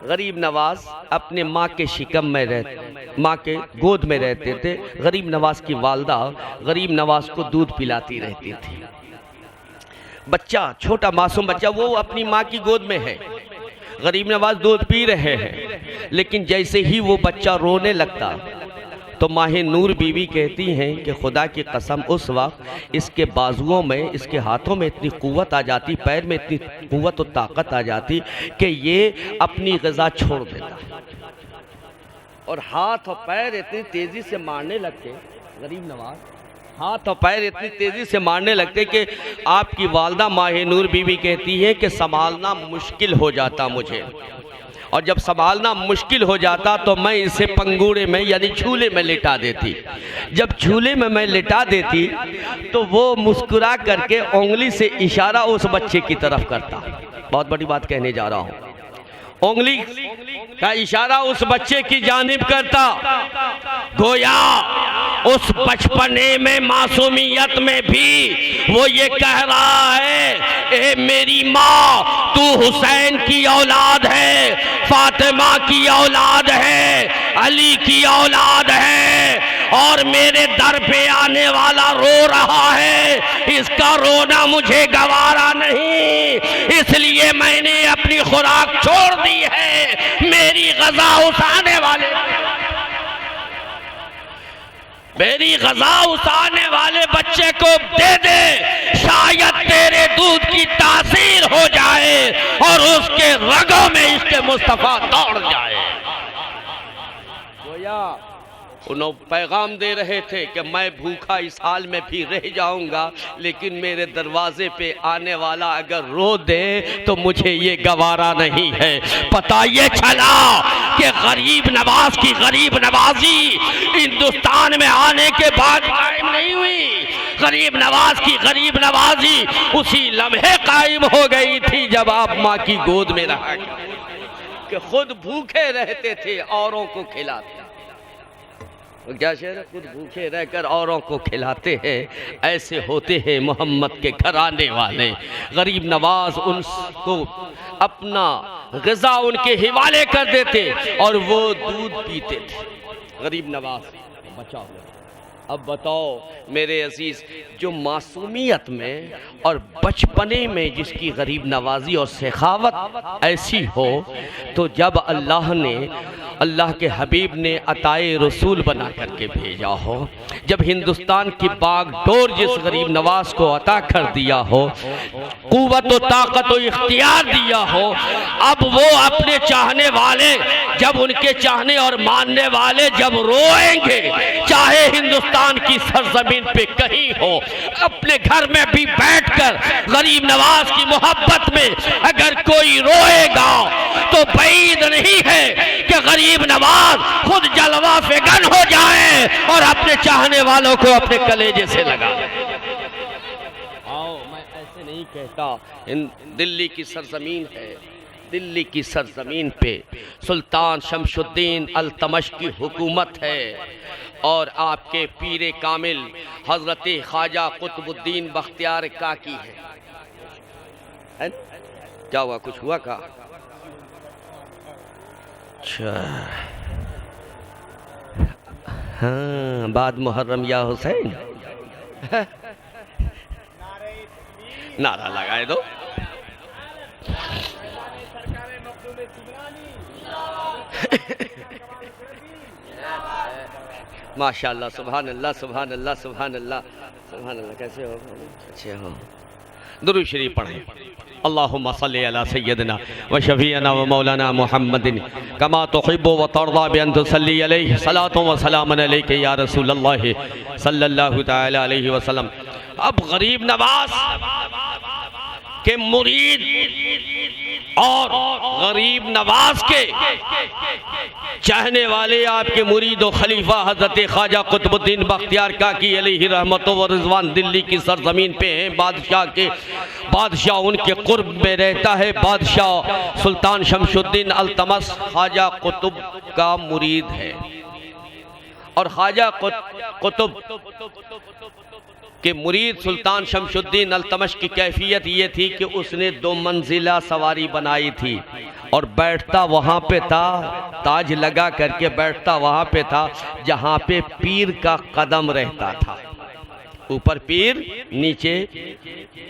गरीब नवाज अपने माँ के शिकम में रहते, माँ के गोद में रहते थे। गरीब नवाज की वालदा गरीब नवाज को दूध पिलाती रहती थी। बच्चा, छोटा मासूम बच्चा, वो अपनी माँ की गोद में है, गरीब नवाज दूध पी रहे हैं, लेकिन जैसे ही वो बच्चा रोने लगता तो माहे नूर बीवी कहती हैं कि खुदा की कसम उस वक्त इसके बाजुओं में, इसके हाथों में इतनी क़ुव्वत आ जाती, पैर में इतनी क़ुव्वत और ताकत आ जाती कि ये अपनी ग़िज़ा छोड़ देता, और हाथ और पैर इतनी तेज़ी से मारने लगते, गरीब नवाज हाथ और पैर इतनी तेज़ी से मारने लगते कि आपकी वालदा माहे नूर बीवी कहती है कि संभालना मुश्किल हो जाता मुझे, और जब संभालना मुश्किल हो जाता तो मैं इसे पंगूड़े में यानी झूले में लिटा देती। जब झूले में मैं लिटा देती तो वो मुस्कुरा करके उंगली से इशारा उस बच्चे की तरफ करता। बहुत बड़ी बात कहने जा रहा हूँ। उंगली का इशारा उस बच्चे की जानिब करता, गोया उस बचपने में, मासूमियत में भी वो ये कह रहा है, ए मेरी माँ तू हुसैन की औलाद है, फातिमा की औलाद है, अली की औलाद है, और मेरे दर पे आने वाला रो रहा है, इसका रोना मुझे गवारा नहीं, इसलिए मैंने अपनी खुराक छोड़ दी है। मेरी ग़ज़ा उठाने वाले, मेरी ग़ज़ा उठाने वाले बच्चे को दे दे, शायद तेरे दूध की तासीर हो जाए और उसके रगों में इश्क़ मुस्तफ़ा दौड़ जाए। गोया उन्होंने पैगाम दे रहे थे कि मैं भूखा इस हाल में भी रह जाऊंगा, लेकिन मेरे दरवाजे पे आने वाला अगर रो दे तो मुझे ये गवारा नहीं है। पता ये चला कि गरीब नवाज की गरीब नवाजी हिंदुस्तान में आने के बाद कायम नहीं हुई, गरीब नवाज की गरीब नवाजी उसी लम्हे कायम हो गई थी जब आप माँ की गोद में रहा कि खुद भूखे रहते थे, औरों को खिलाते। क्या शेर, खुद भूखे रहकर औरों को खिलाते हैं, ऐसे होते हैं मोहम्मद के घराने वाले। गरीब नवाज उनको अपना ग़िज़ा उनके हिवाले कर देते और वो दूध पीते थे। गरीब नवाज बचाओ। अब बताओ मेरे अजीज़, जो मासूमियत में और बचपने में जिसकी गरीब नवाजी और सखावत ऐसी हो, तो जब अल्लाह के हबीब ने अताए रसूल बना करके भेजा हो, जब हिंदुस्तान की बागडोर जिस गरीब नवाज को अता कर दिया हो, कुव्वत व ताकत व इख्तियार दिया हो, अब वो अपने चाहने वाले, जब उनके चाहने और मानने वाले जब रोएंगे, चाहे हिंदुस्तान की सरजमीन पे कहीं हो, अपने घर में भी बैठकर गरीब नवाज की मोहब्बत में अगर कोई रोएगा तो बैद नहीं है कि गरीब नवाज खुद जलवा फिगन हो जाए और अपने चाहने वालों को अपने कलेजे से लगा ले। आओ, मैं ऐसे नहीं कहता। दिल्ली की सरजमीन है, दिल्ली की सरजमीन पे सुल्तान शमशुद्दीन अल्तमश की हुकूमत है और आपके पीरे कामिल हजरत ख्वाजा कुतुबुद्दीन बख्तियार काकी है। क्या हुआ, कुछ हुआ का? अच्छा, हाँ, बाद मुहर्रम या हुसैन नारा लगाए दो। माशाअल्लाह, सुभान अल्लाह, सुभान अल्लाह, सुभान अल्लाह, सुभान अल्लाह। कैसे हो? अच्छे हो? दुरूद शरीफ पढ़ें। अल्लाहुम्मा सल्ली अला सय्यदना व शफीअना व मौलाना मुहम्मदिन कमा तुहिब्बु व तर्दा बिअन तुसल्ली अलैहि सलातु व सलामुन अलैका या रसूलल्लाह सल्लल्लाहु तआला अलैहि वसल्लम। अब गरीब नवाज के मुरीद और गरीब नवाज के चाहने वाले आपके मुरीद और खलीफा हजरत ख्वाजा कुतुबुद्दीन बख्तियार काकी अलैहि रहमतुल्लाह व रिज़वान दिल्ली की सरजमीन पे हैं। बादशाह उनके कुर्ब में रहता है। बादशाह सुल्तान शमशुद्दीन अल्तमश ख्वाजा कुतुब का मुरीद है और ख्वाजा कुतुब कि मुरीद सुल्तान शमशुद्दीन अल्तमश की कैफियत ये थी कि उसने 2 मंजिला सवारी बनाई थी और बैठता वहाँ पे था, ताज लगा करके बैठता वहाँ पे था जहाँ पे पीर का कदम रहता था। ऊपर पीर, नीचे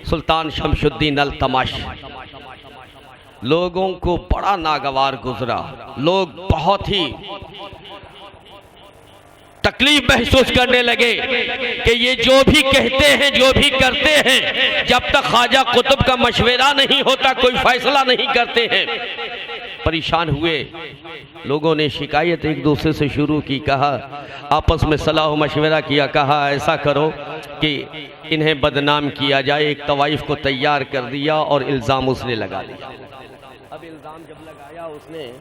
सुल्तान शमशुद्दीन अल्तमश। लोगों को बड़ा नागवार गुजरा, लोग बहुत ही तकलीफ महसूस करने लगे कि ये जो भी कहते हैं, जो भी करते हैं, जब तक ख्वाजा कुतुब का मशवरा नहीं होता कोई फैसला नहीं करते हैं। परेशान हुए लोगों ने, शिकायत एक दूसरे से शुरू की, कहा आपस में सलाह मशवरा किया, कहा ऐसा करो कि इन्हें बदनाम किया जाए। एक तवाइफ को तैयार कर दिया और इल्ज़ाम उसने लगा दिया। अब इल्ज़ाम जब लगाया उसने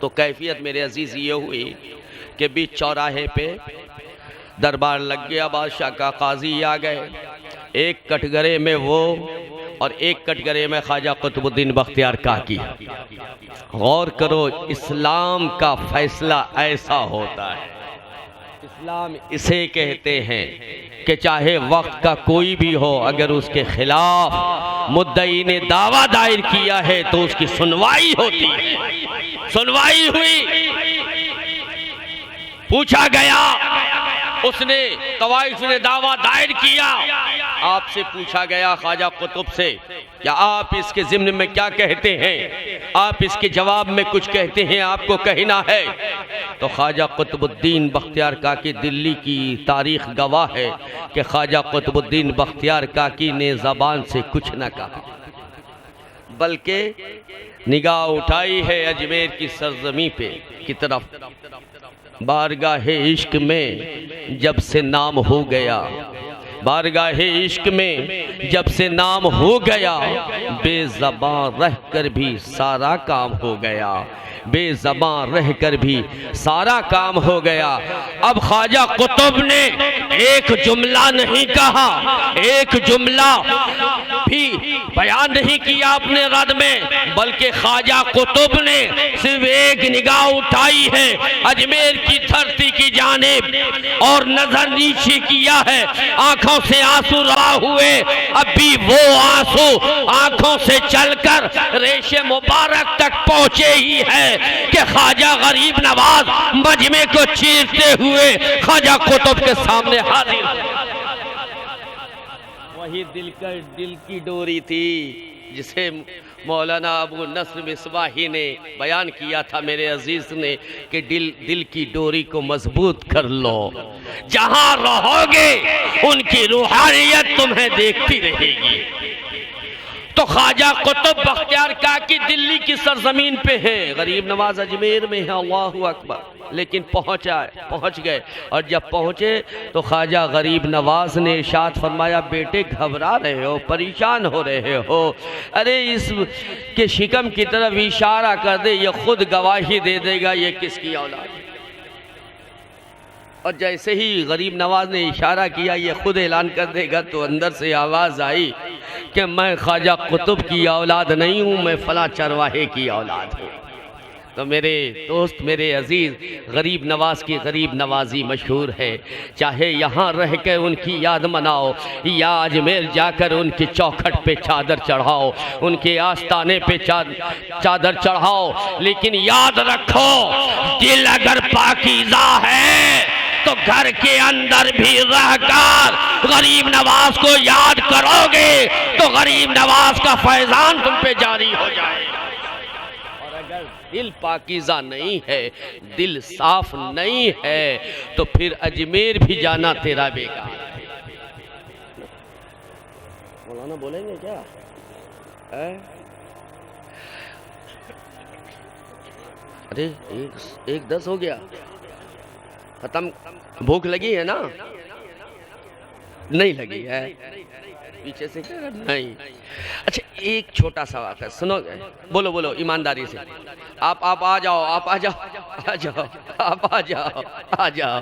तो कैफियत मेरे अजीज़ ये हुई कि बीच चौराहे पे दरबार लग गया, बादशाह का काजी आ गए, एक कटघरे में वो और एक कटघरे में ख्वाजा कुतुबुद्दीन बख्तियार काकी। गौर करो, इस्लाम का फैसला ऐसा होता है। इस्लाम इसे कहते हैं कि चाहे वक्त का कोई भी हो, अगर उसके खिलाफ मुद्दई ने दावा दायर किया है तो उसकी सुनवाई होती है। सुनवाई हुई, पूछा गया, उसने तवाइफ ने दावा दायर किया, आपसे पूछा गया ख्वाजा कुतुब से, क्या आप इसके ज़िम्न में क्या कहते हैं? आप इसके जवाब में कुछ कहते हैं, आपको कहना है। तो ख्वाजा कुतुबुद्दीन बख्तियार काकी, दिल्ली की तारीख गवाह है कि ख्वाजा कुतुबुद्दीन बख्तियार काकी ने ज़बान से कुछ न कहा, बल्कि निगाह उठाई है अजमेर की सरजमी पे की तरफ। बारगाहे इश्क में जब से नाम हो गया, बारगाहे इश्क में जब से नाम हो गया, बेज़बान रह कर भी सारा काम हो गया, बेज़बान रह कर भी सारा काम हो गया। अब ख्वाजा कुतुब ने एक जुमला नहीं कहा, एक जुमला भी बयान नहीं किया अपने रद में, बल्कि ख्वाजा कुतुब ने सिर्फ एक निगाह उठाई है अजमेर की धरती की जानिब और नजर नीचे किया है, आंखों से आंसू रहा हुए अभी वो आंसू आंखों से चलकर रेशे मुबारक तक पहुंचे ही है कि ख्वाजा गरीब नवाज मजमे को चीरते हुए ख्वाजा कुतुब के सामने हाजिर। वही दिल की डोरी थी जिसे मौलाना अबू नस्र मिसबाही ने बयान किया था मेरे अजीज ने कि दिल की डोरी को मजबूत कर लो, जहां रहोगे उनकी रूहानियत तुम्हें देखती रहेगी। तो ख्वाजा कुतुब बख्तियार काकी दिल्ली की सरजमीन पे है, गरीब नवाज अजमेर में है, अल्लाहु अकबर। लेकिन पहुंच गए और जब पहुंचे तो ख्वाजा गरीब नवाज ने इरशाद फरमाया, बेटे घबरा रहे हो, परेशान हो रहे हो, अरे इस के शिकम की तरफ इशारा कर दे, ये खुद गवाही दे देगा ये किसकी औलाद है। और जैसे ही गरीब नवाज ने इशारा किया ये खुद ऐलान कर देगा, तो अंदर से आवाज़ आई कि मैं ख्वाजा कुतुब की औलाद नहीं हूँ, मैं फला चरवाहे की औलाद हूँ। तो मेरे दोस्त, मेरे अजीज़, गरीब नवाज की गरीब नवाजी मशहूर है। चाहे यहाँ रह के उनकी याद मनाओ या अजमेर जाकर उनकी चौखट पे चादर चढ़ाओ, उनके आस्ताने पे चादर चढ़ाओ, लेकिन याद रखो दिल अगर पाकीज़ा है तो घर के अंदर भी रहकर गरीब नवाज को याद करोगे तो गरीब नवाज का फैजान तुम पे जारी हो जाएगा। और अगर दिल पाकीज़ा नहीं है, दिल साफ नहीं है, तो फिर अजमेर भी जाना तेरा बेकार है। मौलाना बोलेंगे क्या है? अरे एक 10 हो गया, खत्म। भूख लगी है ना? नहीं लगी है? पीछे से क्या? नहीं। अच्छा, एक छोटा सा वाक़या सुनोगे? बोलो बोलो ईमानदारी से। आप आ जाओ, आप आ जाओ, आ जाओ, आप आ जाओ, आ जाओ।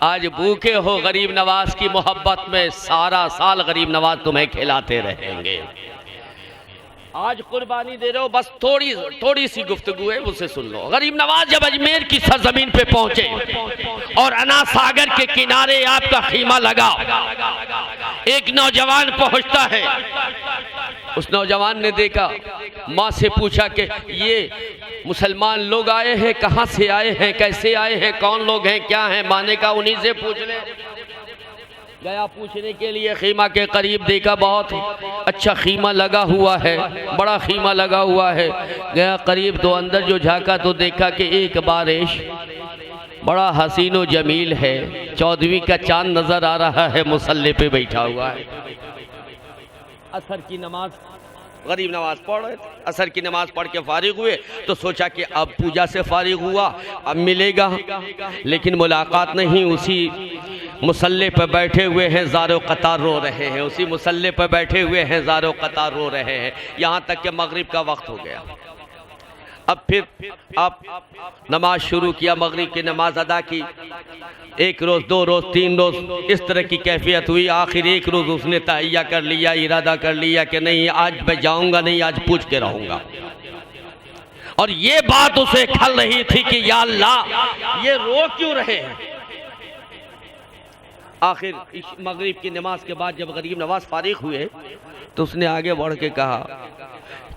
आज भूखे हो गरीब नवाज की मोहब्बत में, सारा साल गरीब नवाज तुम्हें खिलाते रहेंगे। आज कुर्बानी दे रहे हो, बस थोड़ी सी गुफ्तगू है, उसे सुन लो। गरीब नवाज जब अजमेर की सरजमीन पे पहुंचे और अना सागर के किनारे आपका खीमा लगा, एक नौजवान पहुंचता है। उस नौजवान ने देखा, माँ से पूछा कि ये मुसलमान लोग आए हैं, कहाँ से आए हैं, कैसे आए हैं, कौन लोग हैं, क्या हैं? माँ ने कहा उन्हीं से पूछ ले। गया पूछने के लिए, खीमा के करीब देखा, बहुत अच्छा खीमा लगा हुआ है, बड़ा खीमा लगा हुआ है। गया करीब तो अंदर जो झांका तो देखा कि एक बारिश बड़ा हसीन व जमील है, 14वीं का चांद नजर आ रहा है, मुसल्ले पे बैठा हुआ है। असर की नमाज गरीब नवाज पढ़ रहे थे, असर की नमाज पढ़ के फारिग हुए तो सोचा कि अब पूजा से फारिग हुआ, अब मिलेगा, लेकिन मुलाकात नहीं। उसी मुसल्ले पर बैठे हुए हैं, ज़ारो कतार रो रहे हैं, उसी मुसल्ले पर बैठे हुए हैं, ज़ारो कतार रो रहे हैं, यहाँ तक कि मगरिब का वक्त हो गया। अब फिर आप नमाज शुरू किया, मगरिब की नमाज अदा की। एक रोज़, 2 रोज़, 3 रोज़ इस तरह की कैफियत हुई। आखिर एक रोज़ उसने तहैया कर लिया, इरादा कर लिया कि नहीं आज मैं जाऊँगा नहीं, आज पूछ के रहूँगा। और ये बात उसे खल रही थी कि या अल्लाह ये रो क्यों रहे हैं। आखिर मगरिब की नमाज के बाद जब गरीब नवाज फारिग हुए तो उसने आगे बढ़ के कहा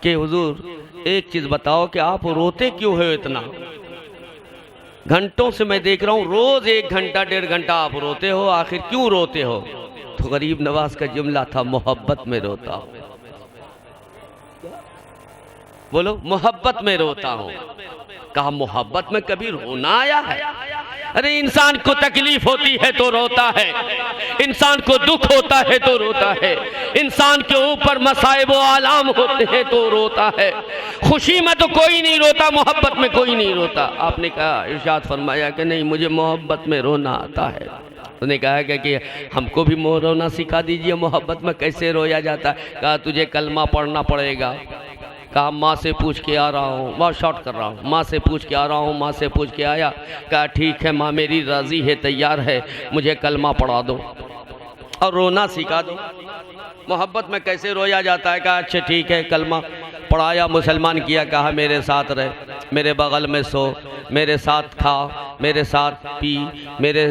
कि हुजूर एक चीज़ बताओ कि आप रोते क्यों हो इतना? घंटों से मैं देख रहा हूँ, रोज़ 1 घंटा 1.5 घंटा आप रोते हो, आखिर क्यों रोते हो? तो गरीब नवाज का जुमला था, मोहब्बत में रोता हूँ। बोलो, मोहब्बत में रोता हूँ। कहा मोहब्बत में कभी रोना आया है? अरे इंसान को तकलीफ होती है तो रोता है, इंसान को दुख होता है तो रोता है, इंसान के ऊपर मसाइब व आलाम होते हैं तो रोता है। खुशी में तो कोई नहीं रोता, मोहब्बत में कोई नहीं रोता। आपने कहा, इरशाद फरमाया कि नहीं मुझे मोहब्बत में रोना आता है। उसने कहा कि हमको भी रोना सिखा दीजिए, मोहब्बत में कैसे रोया जाता है। कहा तुझे कलमा पढ़ना पड़ेगा। कहा माँ से पूछ के आ रहा हूँ, बहुत शॉर्ट कर रहा हूँ, माँ से पूछ के आ रहा हूँ। माँ से पूछ के आया, कहा ठीक है माँ मेरी राज़ी है, तैयार है, मुझे कलमा पढ़ा दो। और रोना सिखा दो। मोहब्बत में कैसे रोया जाता है? कहा अच्छा ठीक है, कलमा पढ़ाया, मुसलमान किया, कहा मेरे साथ रहे, मेरे बगल में सो, मेरे साथ खा, मेरे साथ पी, मेरे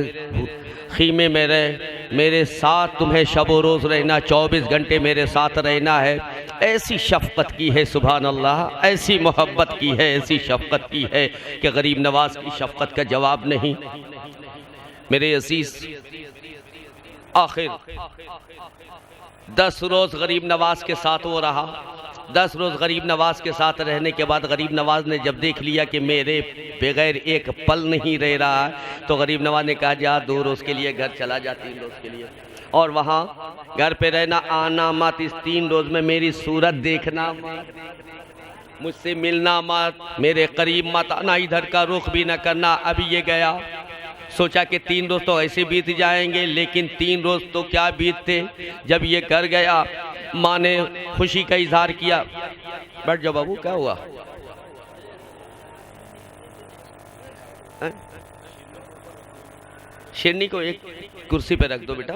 खीमे में रह, मेरे साथ तुम्हें शब व रोज़ रहना, 24 घंटे मेरे साथ रहना है। ऐसी शफ़क़त की है, सुभान अल्लाह, ऐसी मोहब्बत की है, ऐसी शफ़क़त की है कि गरीब नवाज की शफ़क़त का जवाब नहीं। मेरे अज़ीज़, आखिर 10 रोज़ गरीब नवाज के साथ वो रहा। 10 रोज़ गरीब नवाज के साथ रहने के बाद गरीब नवाज ने जब देख लिया कि मेरे बगैर एक पल नहीं रह रहा है, तो गरीब नवाज ने कहा जा 2 रोज़ के लिए घर चला जा, 3 रोज़ के लिए, और वहाँ घर पे रहना, आना मत, इस 3 रोज़ में मेरी सूरत देखना मत, मुझसे मिलना मत, मेरे करीब मत आना, इधर का रुख भी न करना। अभी ये गया, सोचा कि 3 रोज़ तो ऐसे बीत जाएंगे, लेकिन 3 रोज़ तो क्या बीतते। जब ये घर गया, माँ ने खुशी का इजहार किया। बैठ जाओ बाबू, क्या हुआ? शेरनी को एक कुर्सी पे रख दो बेटा,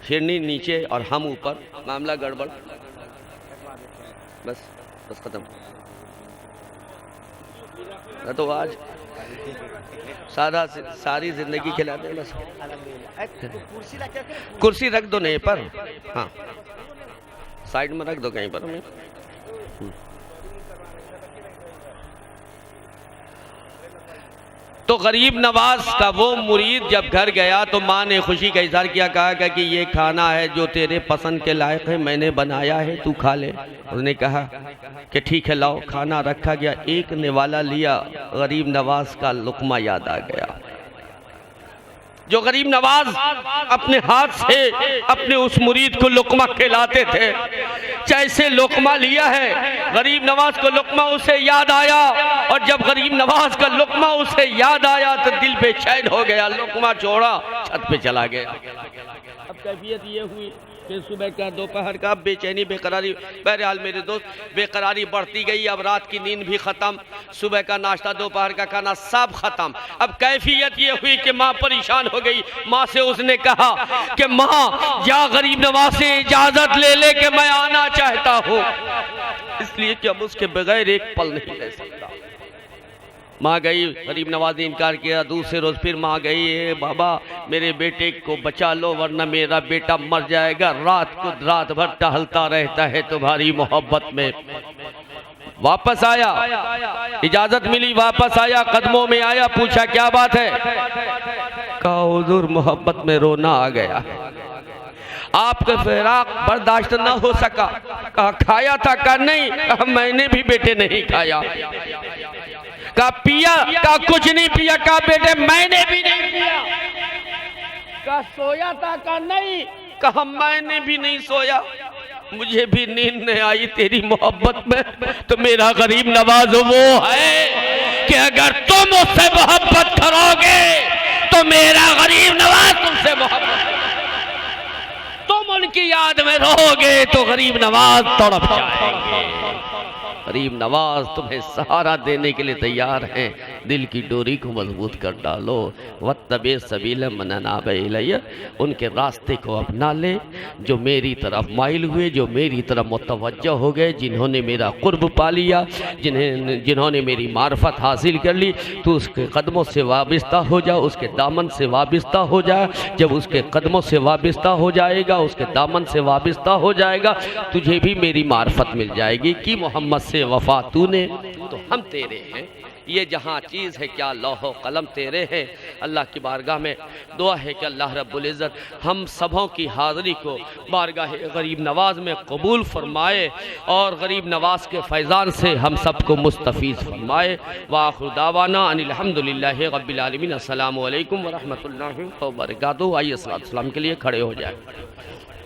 शेरनी नीचे और हम ऊपर, मामला गड़बड़। बस बस खत्म। तो आज सारी जिंदगी खिला दे बस। कुर्सी रख दो नहीं पर, हाँ साइड में रख दो कहीं पर। तो गरीब नवाज का वो मुरीद जब घर गया तो माँ ने खुशी का इजहार किया, कहा कि ये खाना है जो तेरे पसंद के लायक है, मैंने बनाया है, तू खा ले। उसने कहा कि ठीक है लाओ। खाना रखा गया, एक निवाला लिया, गरीब नवाज का लुकमा याद आ गया। जो गरीब नवाज अपने हाथ से अपने उस मुरीद को लुकमा खिलाते थे, जैसे लुकमा लिया है, गरीब नवाज को लुकमा उसे याद आया, और जब गरीब नवाज का लुकमा उसे याद आया तो दिल बेचैन हो गया, लुकमा छोड़ा, छत पे चला गया। अब कैफियत ये हुई कि सुबह का, दोपहर का, बेचैनी, बेकरारी। बहरहाल मेरे दोस्त, बेकरारी बढ़ती गई। अब रात की नींद भी ख़त्म, सुबह का नाश्ता, दोपहर का खाना सब ख़त्म। अब कैफियत ये हुई कि माँ परेशान हो गई। माँ से उसने कहा कि माँ जा गरीब नवाज से इजाज़त ले ले कि मैं आना चाहता हूँ, इसलिए कि अब उसके बगैर एक पल नहीं रह सकता। माँ गई, गरीब नवाज ने इनकार किया। दूसरे रोज़ फिर माँ गई, ए बाबा मेरे बेटे को बचा लो वरना मेरा बेटा मर जाएगा। रात भर टहलता रहता है तुम्हारी मोहब्बत में। वापस आया, इजाज़त मिली, वापस आया, कदमों में आया, पूछा क्या बात है? कहा हुजूर मोहब्बत में रोना आ गया, आपका फिराक बर्दाश्त न हो सका। कहा खाया था? कहा नहीं। कहा मैंने भी बेटे नहीं खाया। कहा पिया? कहा कुछ नहीं पिया। कहा बेटे मैंने भी नहीं पिया। कहा सोया था? कहा नहीं। कहा मैंने भी नहीं सोया, मुझे भी नींद नहीं आई तेरी मोहब्बत में। तो मेरा गरीब नवाज वो है कि अगर तुम उससे मोहब्बत करोगे तो मेरा गरीब नवाज तुमसे मोहब्बत, तुम उनकी याद में रहोगे तो गरीब नवाज तड़प जाएंगे। गरीब नवाज तुम्हें सहारा देने के लिए तैयार हैं। दिल की डोरी को मजबूत कर डालो। वत्तबे सबील मन अनाब इलैया, उनके रास्ते को अपना ले जो मेरी तरफ माइल हुए, जो मेरी तरफ मुतवज्जह हो गए, जिन्होंने मेरा कुर्ब पा लिया, जिन्होंने मेरी मार्फत हासिल कर ली। तो उसके कदमों से वाबस्ता हो जा, उसके दामन से वाबस्ता हो जा। जब उसके कदमों से वाबस्ता हो जाएगा, उसके दामन से वाबस्ता हो जाएगा, तुझे भी मेरी मार्फत मिल जाएगी कि मोहम्मद से वफा तूने तो हम तेरे हैं। ये जहाँ चीज़ है क्या लौहो कलम तेरे हैं। अल्लाह की बारगाह में दुआ है कि अल्लाह रब्बुल इज़्ज़त हम सबों की हाज़िरी को बारगाह गरीब नवाज में कबूल फरमाए और गरीब नवाज के फैज़ान से हम सबको मुस्तफ़ीज़ फरमाए। व आखिर दावाना अनिल हम्दुलिल्लाहि रब्बिल आलमीन। अस्सलामु अलैकुम व रहमतुल्लाहि व बरकातुहू। आइए सलाम के लिए खड़े हो जाए।